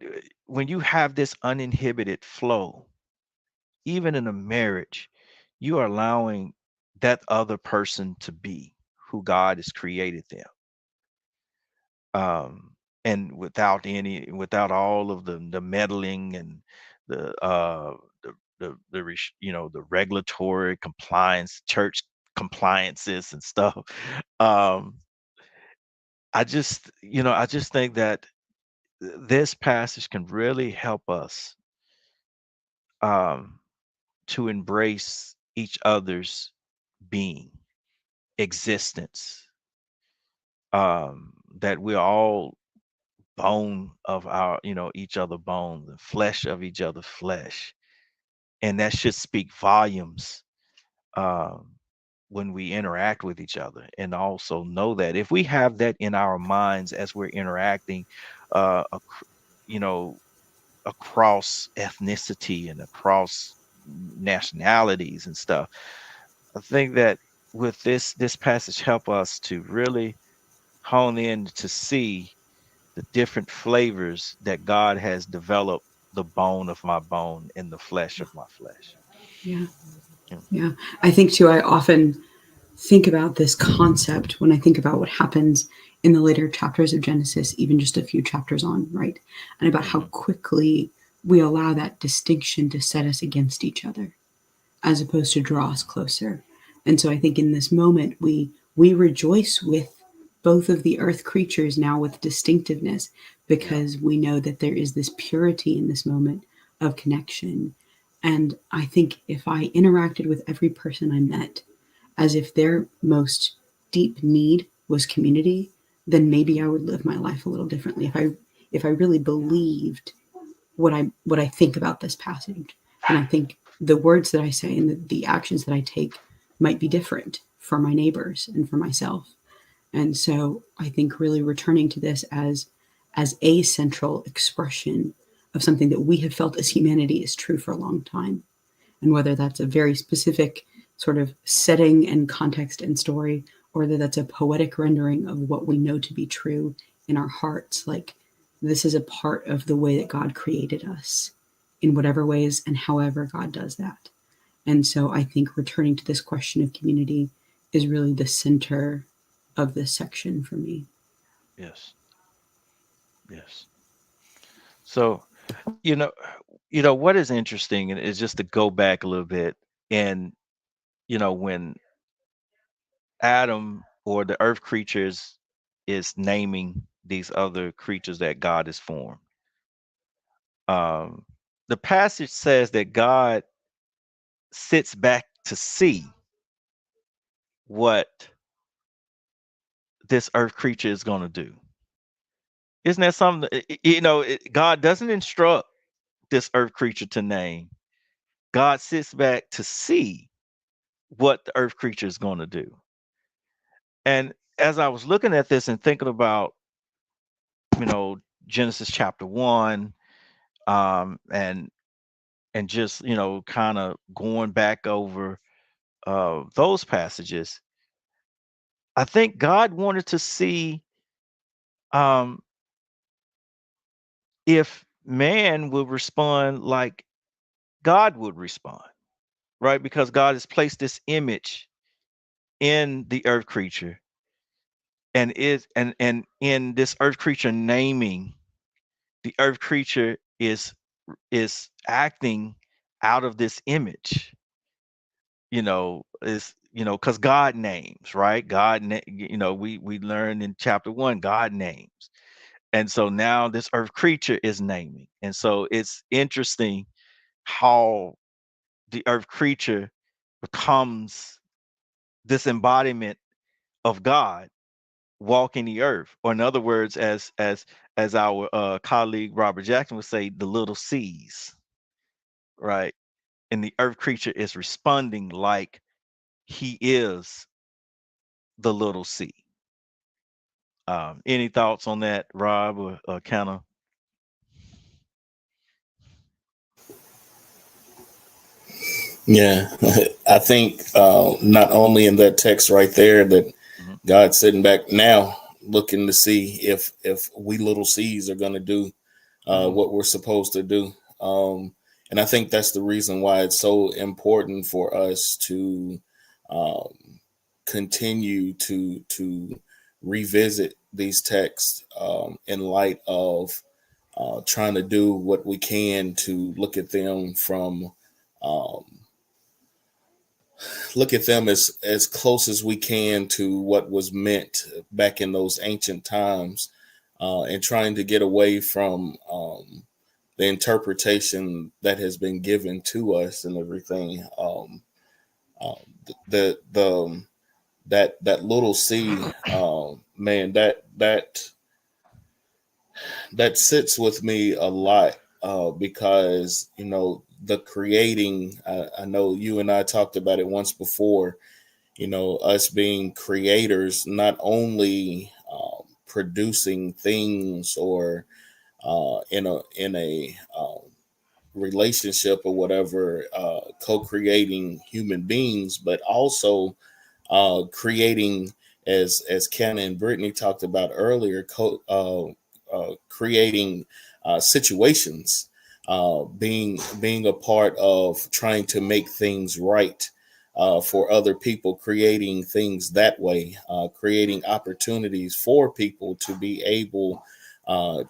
when you have this uninhibited flow, even in a marriage, you are allowing that other person to be who God has created them. And without all of the meddling and the the regulatory compliance, church compliances and stuff. um I just think that this passage can really help us um to embrace each other's being, existence, that we're all bone of our, each other bones, and flesh of each other flesh. And that should speak volumes um, when we interact with each other. And also know that if we have that in our minds as we're interacting, you know, across ethnicity and across nationalities and stuff, I think that with this passage help us to really hone in to see the different flavors that God has developed, the bone of my bone and the flesh of my flesh. Yeah. Mm. Yeah. I think too, I often think about this concept when I think about what happens in the later chapters of Genesis, even just a few chapters on, right? And about how Hmm. quickly we allow that distinction to set us against each other as opposed to draw us closer. And so I think in this moment we rejoice with both of the earth creatures now with distinctiveness, Yeah. because we know that there is this purity in this moment of connection. And I think if I interacted with every person I met as if their most deep need was community, then maybe I would live my life a little differently. If I really believed what I think about this passage, and I think the words that I say and the actions that I take might be different for my neighbors and for myself. And so I think really returning to this as a central expression of something that we have felt as humanity is true for a long time, and whether that's a very specific sort of setting and context and story, or whether that's a poetic rendering of what we know to be true in our hearts. Like, this is a part of the way that God created us in whatever ways and however God does that. And so I think returning to this question of community is really the center of this section for me. Yes. Yes. So, you know, what is interesting is just to go back a little bit, and when Adam, or the earth creatures, is naming these other creatures that God has formed. Um, the passage says that God sits back to see what this earth creature is going to do. Isn't that something? God doesn't instruct this earth creature to name. God sits back to see what the earth creature is going to do. And as I was looking at this and thinking about, you know, Genesis chapter 1, and just kind of going back over those passages, I think God wanted to see um, if man would respond like God would respond, right? Because God has placed this image in the earth creature, and in this earth creature naming, the earth creature is acting out of this image. is because God names, right? We learned in chapter 1, God names. And so now this earth creature is naming. And so it's interesting how the earth creature becomes this embodiment of God walking the earth. Or in other words, as our colleague Robert Jackson would say, the little C's, right? And the earth creature is responding like he is the little C. Any thoughts on that, Rob or Cana? Yeah, I think not only in that text right there that Mhm. God's sitting back now looking to see if we little C's are going to do Mhm. what we're supposed to do. And I think that's the reason why it's so important for us to um, continue to revisit these texts in light of trying to do what we can to um, look at them as close as we can to what was meant back in those ancient times, and trying to get away from the interpretation that has been given to us and everything. The that little C, man, that sits with me a lot because the creating. I know you and I talked about it once before. Us being creators, not only producing things or in a relationship or whatever, co-creating human beings, but also creating, as Cana and Brittany talked about earlier, creating situations, being a part of trying to make things right for other people, creating things that way, creating opportunities for people to be able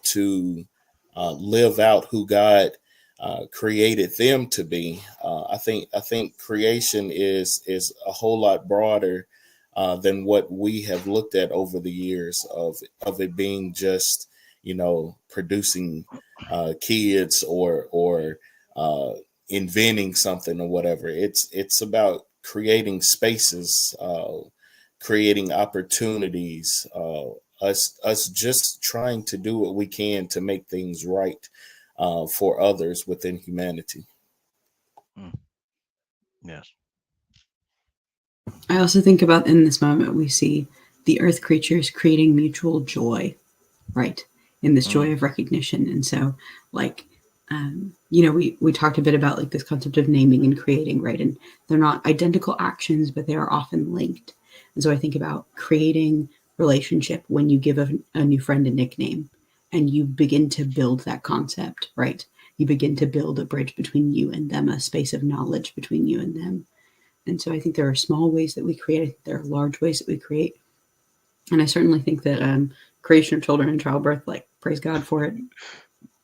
to live out who God created them to be. I think creation is a whole lot broader than what we have looked at over the years of it being just producing kids or uh, inventing something or whatever. It's about creating spaces, creating opportunities, us just trying to do what we can to make things right for others within humanity. Mm. Yes. I also think about in this moment, we see the earth creatures creating mutual joy, right? In this joy Mm. of recognition. And so, like, we talked a bit about like this concept of naming and creating, right? And they're not identical actions, but they are often linked. And so I think about creating relationship when you give a new friend a nickname and you begin to build that concept, right? You begin to build a bridge between you and them, a space of knowledge between you and them. And so I think there are small ways that we create. I think there are large ways that we create. And I certainly think that creation of children and childbirth, like praise God for it,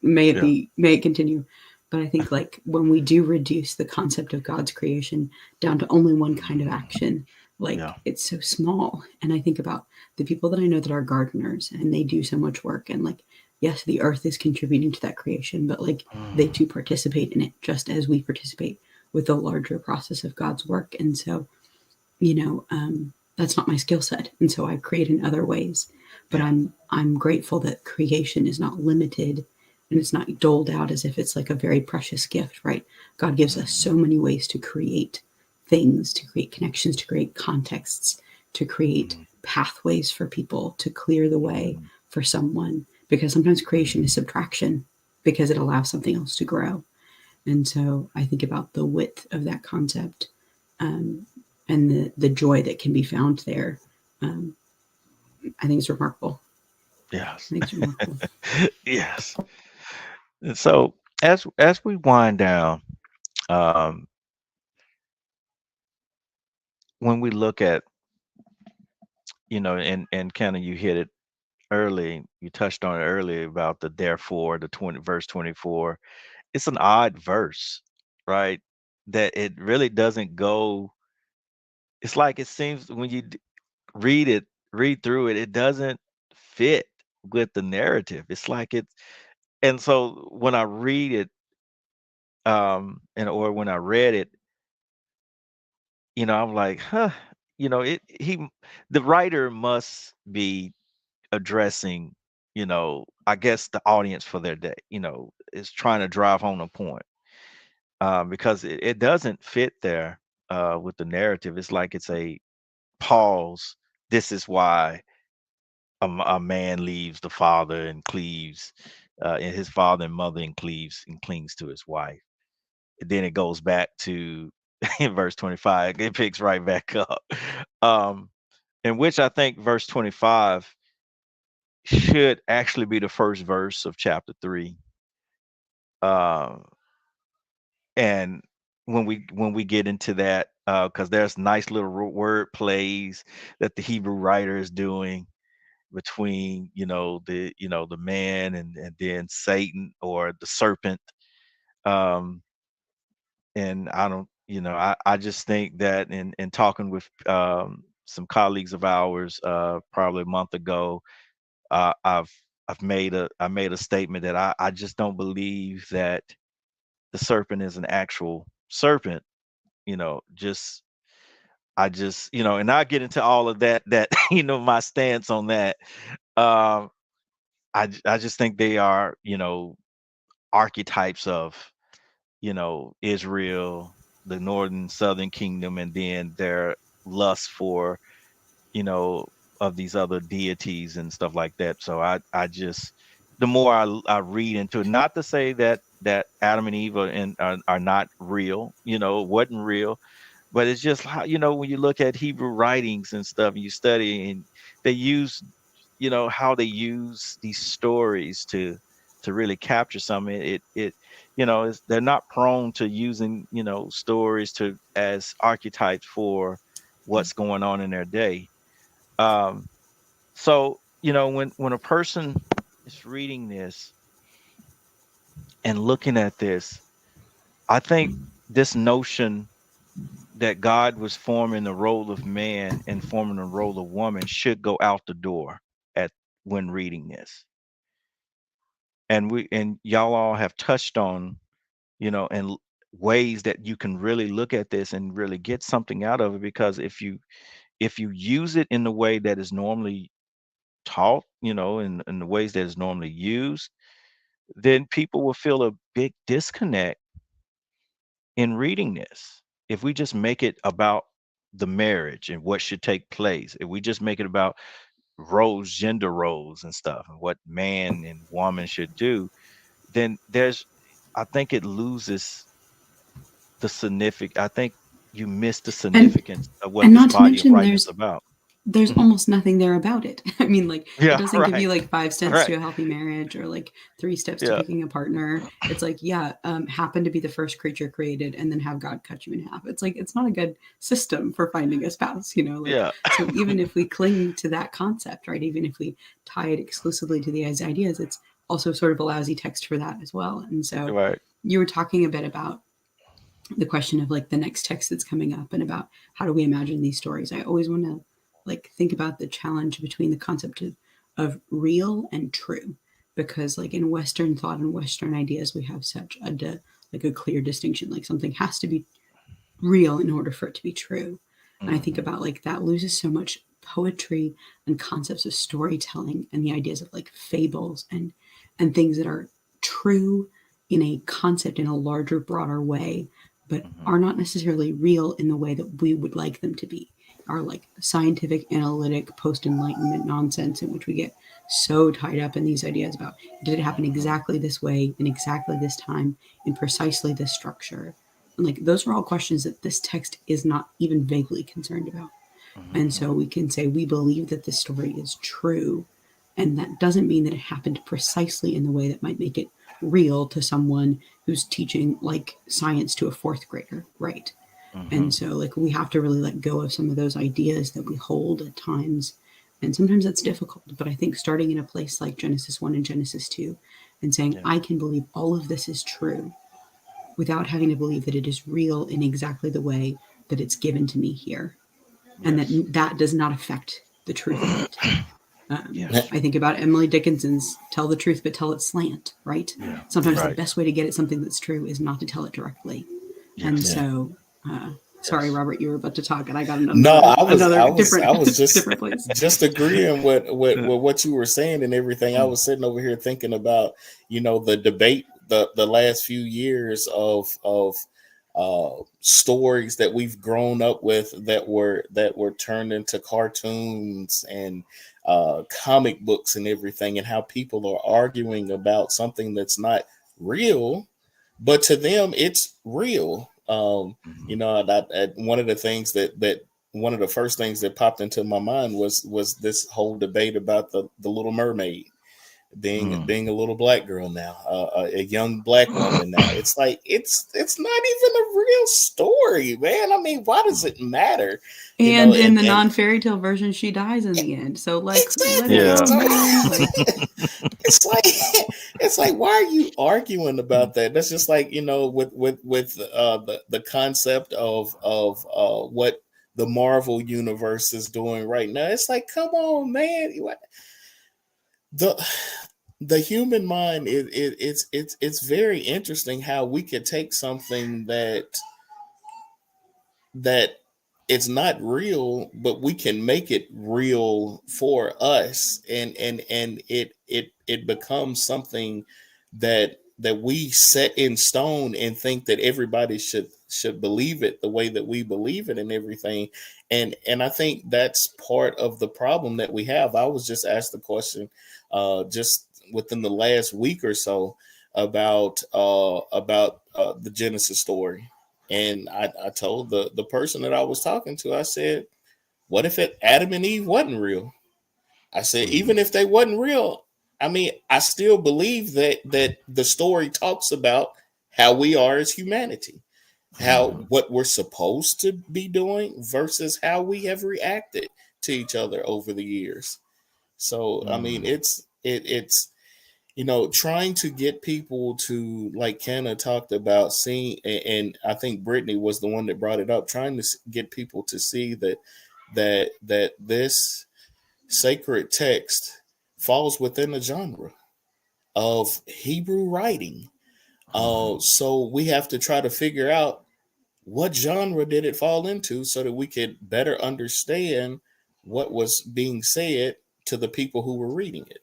Yeah. may it continue. But I think like when we do reduce the concept of God's creation down to only one kind of action, like Yeah. it's so small. And I think about the people that I know that are gardeners and they do so much work, and like yes, the earth is contributing to that creation, but like they Mm. too participate in it just as we participate with the larger process of God's work. And so you know, that's not my skill set, and so I create in other ways. But Yeah. I'm grateful that creation is not limited, and it's not doled out as if it's like a very precious gift, right? God gives us so Mhm. many ways to create things, to create connections, to create contexts, to create Mhm. pathways for people, to clear the way Mhm. for someone. Because sometimes creation is subtraction because it allows something else to grow. And so I think about the width of that concept, um, and the joy that can be found there. Um, I think it's remarkable. I Yes. think it's remarkable. Yes. And so as we wind down, um, when we look at, and kind of you hit it early, you touched on it earlier about the therefore, the 20 verse 24. It's an odd verse, right? That it really doesn't go. it's like it seems when you read it, read through it, it doesn't fit with the narrative. It's like it's, and so when I read it, and or when I read it, I'm like, huh, the writer must be addressing, I guess the audience for their day, is trying to drive home the point, because it doesn't fit there, with the narrative. It's like it's a pause. This is why a man leaves the father and cleaves, and his father and mother and cleaves and clings to his wife. And then it goes back to in verse 25. It picks right back up. Um, in which I think verse 25 should actually be the first verse of chapter 3. Um, and when we get into that, because there's nice little word plays that the Hebrew writer is doing between the man and then Satan or the serpent. Um, and I don't, I just think that in talking with some colleagues of ours, probably a month ago, uh, I've I made a statement that I just don't believe that the serpent is an actual serpent. Just I just and I get into all of that my stance on that. Um, I just think they are archetypes of Israel, the northern southern kingdom, and then their lust for you know of these other deities and stuff like that. So I just the more I read into it, not to say that Adam and Eve are not real, wasn't real, but it's just how when you look at Hebrew writings and stuff, and you study, and they use how they use these stories to really capture something. They're not prone to using stories to as archetypes for what's going on in their day. um so when a person is reading this and looking at this, I think this notion that God was forming the role of man and forming the role of woman should go out the door at when reading this. And y'all all have touched on, ways that you can really look at this and really get something out of it, because if you use it in the way that is normally taught, in the ways that is normally used, then people will feel a big disconnect in reading this. If we just make it about the marriage and what should take place, if we just make it about roles, gender roles and stuff, and what man and woman should do, then I think it loses the significant. I think you miss the and significance of what and this not to body of mention writing is about. there's Mhm. almost nothing there about it. I mean, like, it Yeah, doesn't give right, you like 5 steps to right. a healthy marriage or like 3 steps to Yeah, picking a partner. It's like, yeah, happen to be the first creature created and then have God cut you in half. It's like, it's not a good system for finding a spouse, like, yeah. so even if we cling to that concept, right, even if we tie it exclusively to these ideas, it's also sort of a lousy text for that as well. And so Right. you were talking a bit about the question of like the next text that's coming up and about how do we imagine these stories. I always want to like think about the challenge between the concept of real and true, because like in Western thought and Western ideas we have such like a clear distinction, like something has to be real in order for it to be true. And I think Hmm. about like that loses so much poetry and concepts of storytelling and the ideas of like fables and things that are true in a concept in a larger, broader way, but Hmm. are not necessarily real in the way that we would like them to be. Are like scientific, analytic, post enlightenment nonsense in which we get so tied up in these ideas about did it happen Hmm. exactly this way, in exactly this time, in precisely this structure. And like those are all questions that this text is not even vaguely concerned about. And Hmm. so we can say we believe that this story is true. And that doesn't mean that it happened precisely in the way that might make it real to someone who's teaching like science to a fourth grader, right? Hmm. And so like we have to really let go of some of those ideas that we hold at times. And sometimes that's difficult, but I think starting in a place like Genesis 1 and Genesis 2 and saying, Yeah. I can believe all of this is true without having to believe that it is real in exactly the way that it's given to me here. and that Yes. that does not affect the truth of it. Yes. I think about Emily Dickinson's "Tell the truth, but tell it slant." Right? Yeah. Sometimes the Right. best way to get at something that's true is not to tell it directly. And Yes. Yeah. so, sorry, Yes. Robert, you were about to talk, and I got No, another different I was just different place. agreeing with what you were saying and everything. I Mm, was sitting over here thinking about, the debate, the last few years of stories that we've grown up with that were turned into cartoons and comic books and everything, and how people are arguing about something that's not real, but to them it's real. mhm, One of the things that one of the first things that popped into my mind was this whole debate about the Little Mermaid mm. being a little black girl now, a young black woman now. It's like it's not even a real story, man. I mean, why does Mm. it matter? And in the And non fairy tale version, she dies in the end. So, like, let it exactly. go, Yeah. man. Like, It's like it's like, why are you arguing about that? That's just like, with the concept of what the Marvel universe is doing right now. It's like, come on, man. The the human mind it's very interesting how we could take something that it's not real, but we can make it real for us, and it becomes something that we set in stone and think that everybody should believe it the way that we believe it and everything. And I think that's part of the problem that we have. I was just asked the question just within the last week or so about the Genesis story, and I told the person that I was talking to, I said, what if Adam and Eve wasn't real? I said, Mhm, even if they wasn't real, I mean, I still believe that the story talks about how we are as humanity, how mhm, what we're supposed to be doing versus how we have reacted to each other over the years. So I mean, mhm, it's trying to get people to, like Cana talked about, seeing, and I think Brittany was the one that brought it up, trying to get people to see that this sacred text falls within a genre of Hebrew writing. mhm, So we have to try to figure out what genre did it fall into so that we could better understand what was being said to the people who were reading it,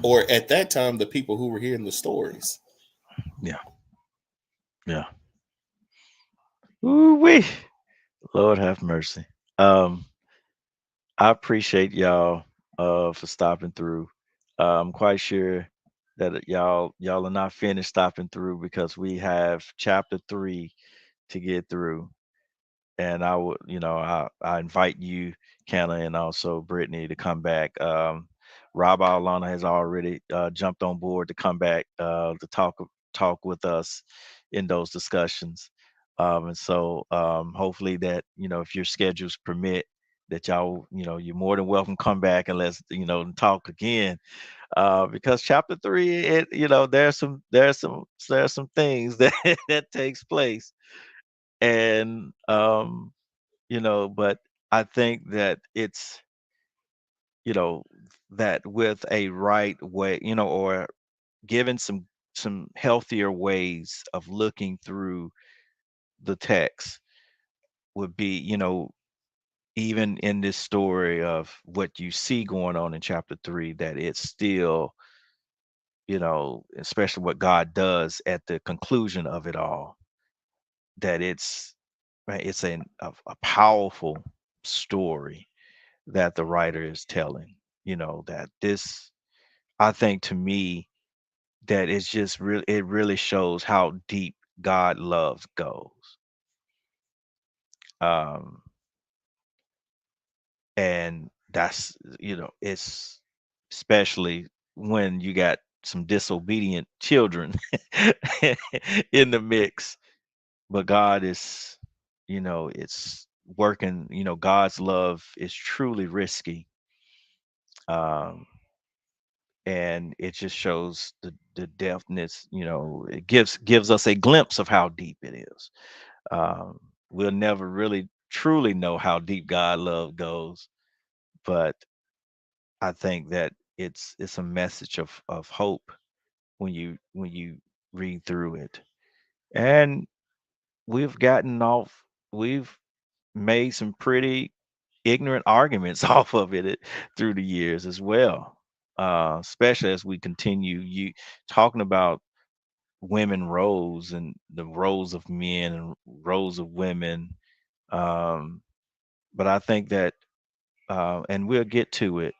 or mhm. at that time the people who were hearing the stories. Yeah. Yeah. Ooh wee. Lord have mercy. Um, I appreciate y'all for stopping through. I'm quite sure that y'all are not finished stopping through because we have chapter 3 to get through. And I would, I invite you, Kenna, and also Brittany to come back. Rob Alana has already jumped on board to come back to talk with us in those discussions. And so hopefully that, if your schedules permit, that y'all, you're more than welcome come back and let's, talk again. Because chapter 3, there's some things that that takes place. And but I think that it's, you know, that with a right way, or given some healthier ways of looking through the text would be, even in this story of what you see going on in chapter 3, that it's still, especially what God does at the conclusion of it all, that it's right, it's a powerful story that the writer is telling. That this, I think, to me, that it's just really, it really shows how deep God loves goes. Um, and that's, it's especially when you got some disobedient children in the mix, but God is, it's working. God's love is truly risky. Um, and it just shows the depthness. It gives us a glimpse of how deep it is. We'll never really truly know how deep God love goes. But I think that it's a message of hope when you read through it. And we've gotten off we've made some pretty ignorant arguments off of it through the years as well. Especially as we continue you talking about women roles and the roles of men and roles of women. Um, but I think that and we'll get to it.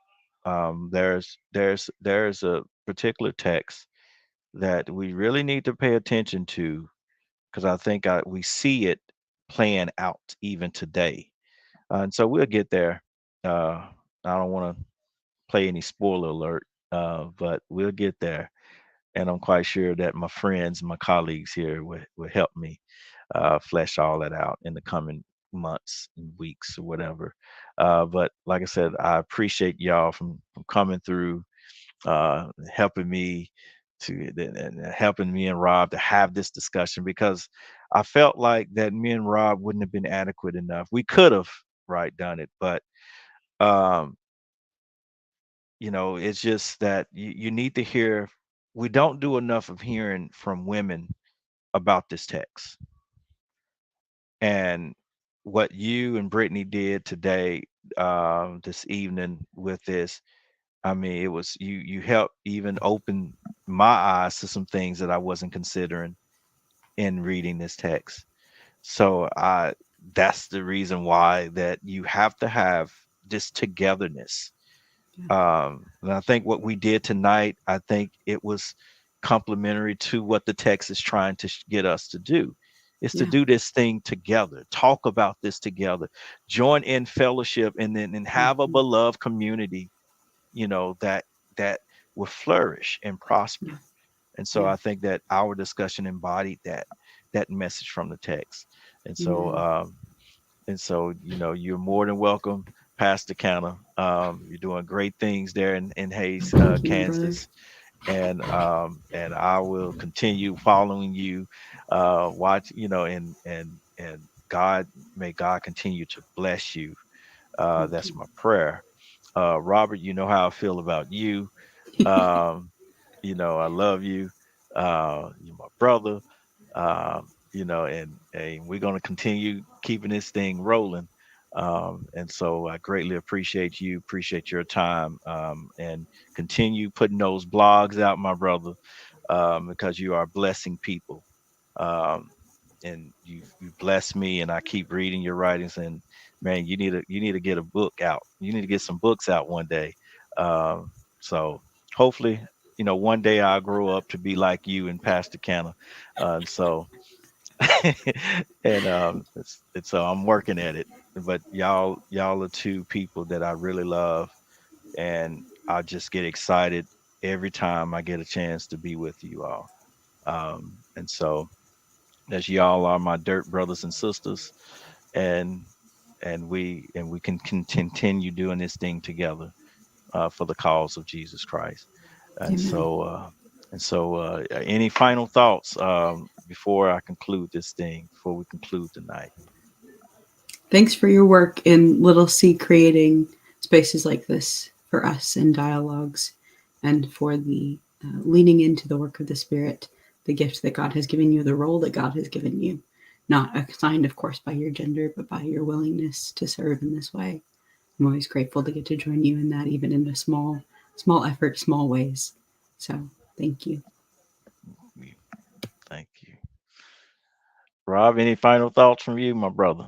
There's a particular text that we really need to pay attention to because I think we see it playing out even today. And so we'll get there. I don't want to play any spoiler alert, but we'll get there. And I'm quite sure that my friends, my colleagues here will help me flesh all that out in the coming months and weeks or whatever. But like I said, I appreciate y'all from coming through, helping me and helping me and Rob to have this discussion because I felt like that me and Rob wouldn't have been adequate enough. We could have right done it, but um, it's just that you need to hear. We don't do enough of hearing from women about this text and what you and Brittany did today, this evening with this. I mean, it was you helped even open my eyes to some things that I wasn't considering in reading this text. So I that's the reason why that you have to have this togetherness. Yeah. And I think what we did tonight, I think it was complementary to what the text is trying to get us to do. Is to Yeah. do this thing together, talk about this together, join in fellowship, and then and have a Mhm. beloved community, that will flourish and prosper. Yeah. And so Yeah. I think that our discussion embodied that message from the text. And so Amen. you're more than welcome, Pastor Cana. You're doing great things there in Hayes, Thank you, my brother. Kansas, and I will continue following you. Watch, and God, may God continue to bless you. Thank That's you. my prayer. Robert, you know how I feel about you. Um, I love you. You're my brother. And we're going to continue keeping this thing rolling. And so I greatly appreciate you, appreciate your time, and continue putting those blogs out, my brother, because you are blessing people. Um, and you bless me, and I keep reading your writings. And man, you need to get a book out. You need to get some books out one day. So hopefully, one day I'll grow up to be like you and Pastor Canna. So and so I'm working at it. But y'all are two people that I really love, and I just get excited every time I get a chance to be with you all. And so as y'all are my dirt brothers and sisters, and we can continue doing this thing together, for the cause of Jesus Christ. And Amen. so any final thoughts, before I conclude this thing, before we conclude tonight? Thanks for your work in Little C creating spaces like this for us in dialogues and for the leaning into the work of the Spirit, the gift that God has given you, the role that God has given you, not assigned, of course, by your gender, but by your willingness to serve in this way. I'm always grateful to get to join you in that, even in a small effort, small ways. So thank you. We- Thank you. Rob, any final thoughts from you, my brother?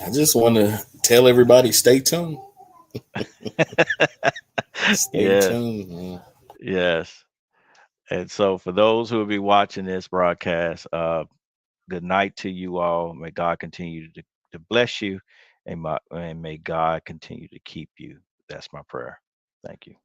I just want to tell everybody, stay tuned. Stay Yes, tuned, man. yes. And so for those who will be watching this broadcast, good night to you all. May God continue to bless you, and may God continue to keep you. That's my prayer. Thank you.